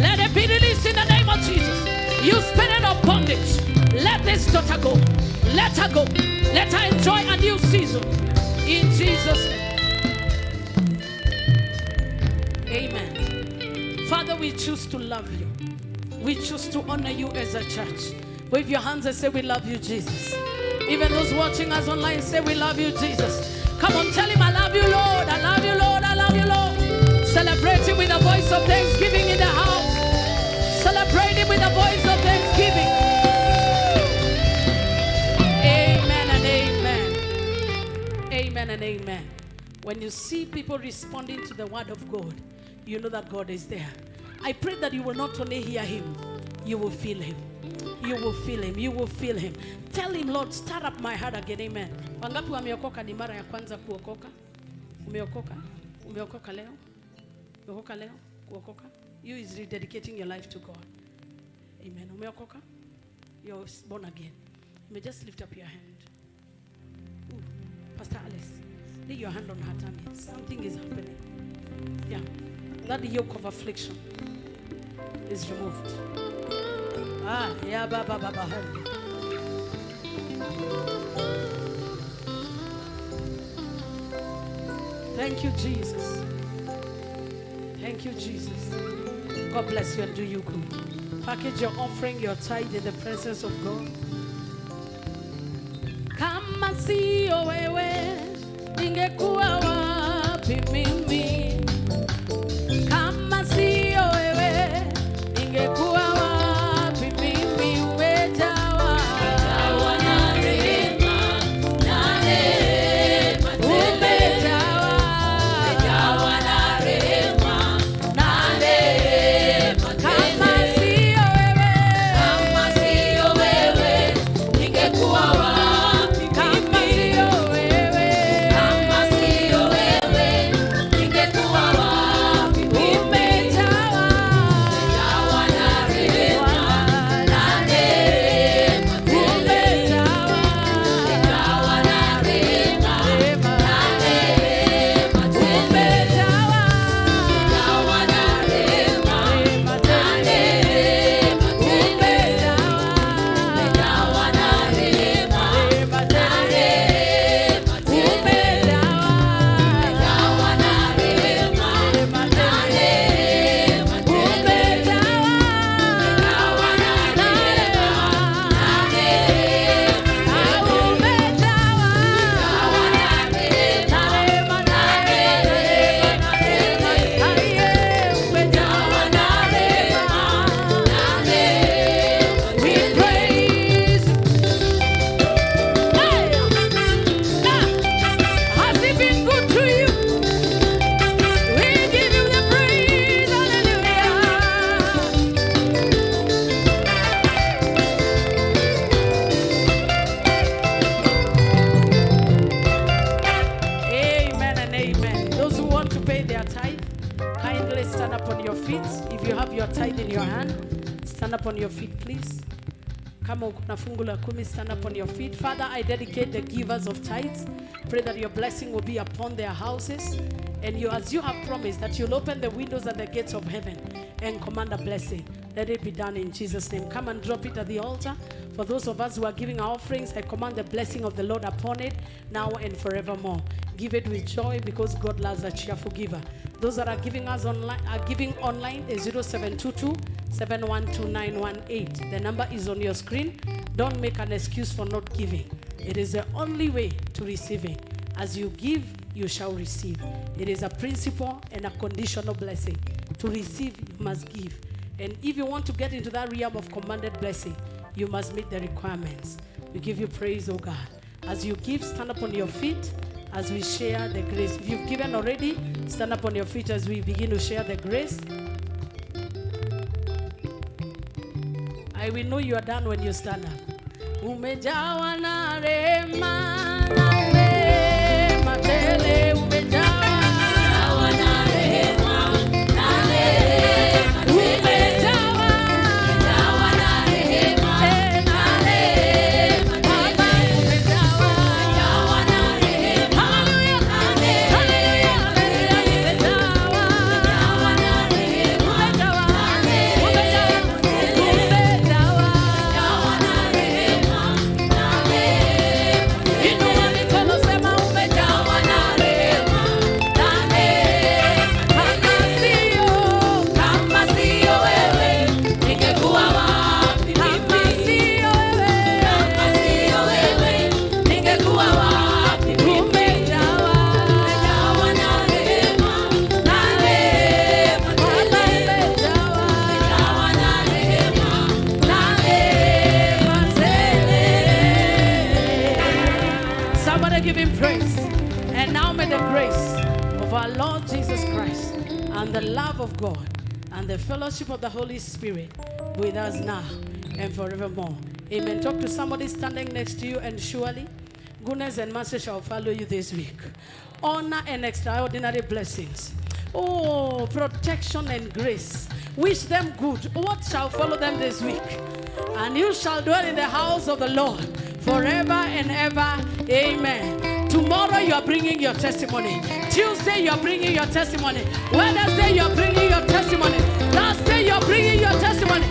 Let it be released in the name of Jesus. You spirit of bondage, let this daughter go. Let her go. Let her enjoy a new season. In Jesus' name. Amen. Father, we choose to love you. We choose to honor you as a church. Wave your hands and say, we love you, Jesus. Even those watching us online, say, we love you, Jesus. Come on, tell him, I love you, Lord. I love you, Lord. I love you, Lord. Celebrate him with a voice of thanksgiving in the house. Celebrate him with a voice of thanksgiving. Amen and amen. Amen and amen. When you see people responding to the word of God, you know that God is there. I pray that you will not only hear him, you will feel him. You will feel him. You will feel him. Tell him, Lord, start up my heart again. Amen. Wangapi wameokoka ni mara ya kwanza kuokoka? Umeokoka? Umeokoka leo? Umeokoka leo? Kuokoka? You is rededicating your life to God. Amen. Umeokoka? You're born again. You may just lift up your hand. Ooh. Pastor Alice, lay your hand on her tummy. Something is happening. Yeah. That yoke of affliction is removed. Yeah, Baba. Thank you, Jesus. Thank you, Jesus. God bless you and do you good. Package your offering, your tithe in the presence of God. Kama sio wewe, ningekuwa wapi mimi? your feet, please. Kama uko na fungu la kumi, stand up on your feet. Father, I dedicate the givers of tithes. Pray that your blessing will be upon their houses. And you, as you have promised, that you'll open the windows and the gates of heaven and command a blessing. Let it be done in Jesus' name. Come and drop it at the altar. For those of us who are giving our offerings, I command the blessing of the Lord upon it, now and forevermore. Give it with joy, because God loves a cheerful giver. Those that are giving us online, is 0722 712 The number is on your screen. Don't make an excuse for not giving. It is the only way to receiving. As you give, you shall receive. It is a principle and a conditional blessing. To receive, you must give. And if you want to get into that realm of commanded blessing, you must meet the requirements. We give you praise, oh God. As you give, stand up on your feet as we share the grace. If you've given already, stand up on your feet as we begin to share the grace. I will know you are done when you stand up. Umejawa na rehema, na rehema tele, umejawa na rehema, na rehema tele. Give him praise. And now may the grace of our Lord Jesus Christ and the love of God and the fellowship of the Holy Spirit with us now and forevermore. Amen. Talk to somebody standing next to you, and surely goodness and mercy shall follow you this week. Honor and extraordinary blessings. Oh, protection and grace. Wish them good. What shall follow them this week? And you shall dwell in the house of the Lord forever and ever. Amen. Tomorrow you are bringing your testimony. Tuesday you are bringing your testimony. Wednesday you are bringing your testimony. Thursday you are bringing your testimony.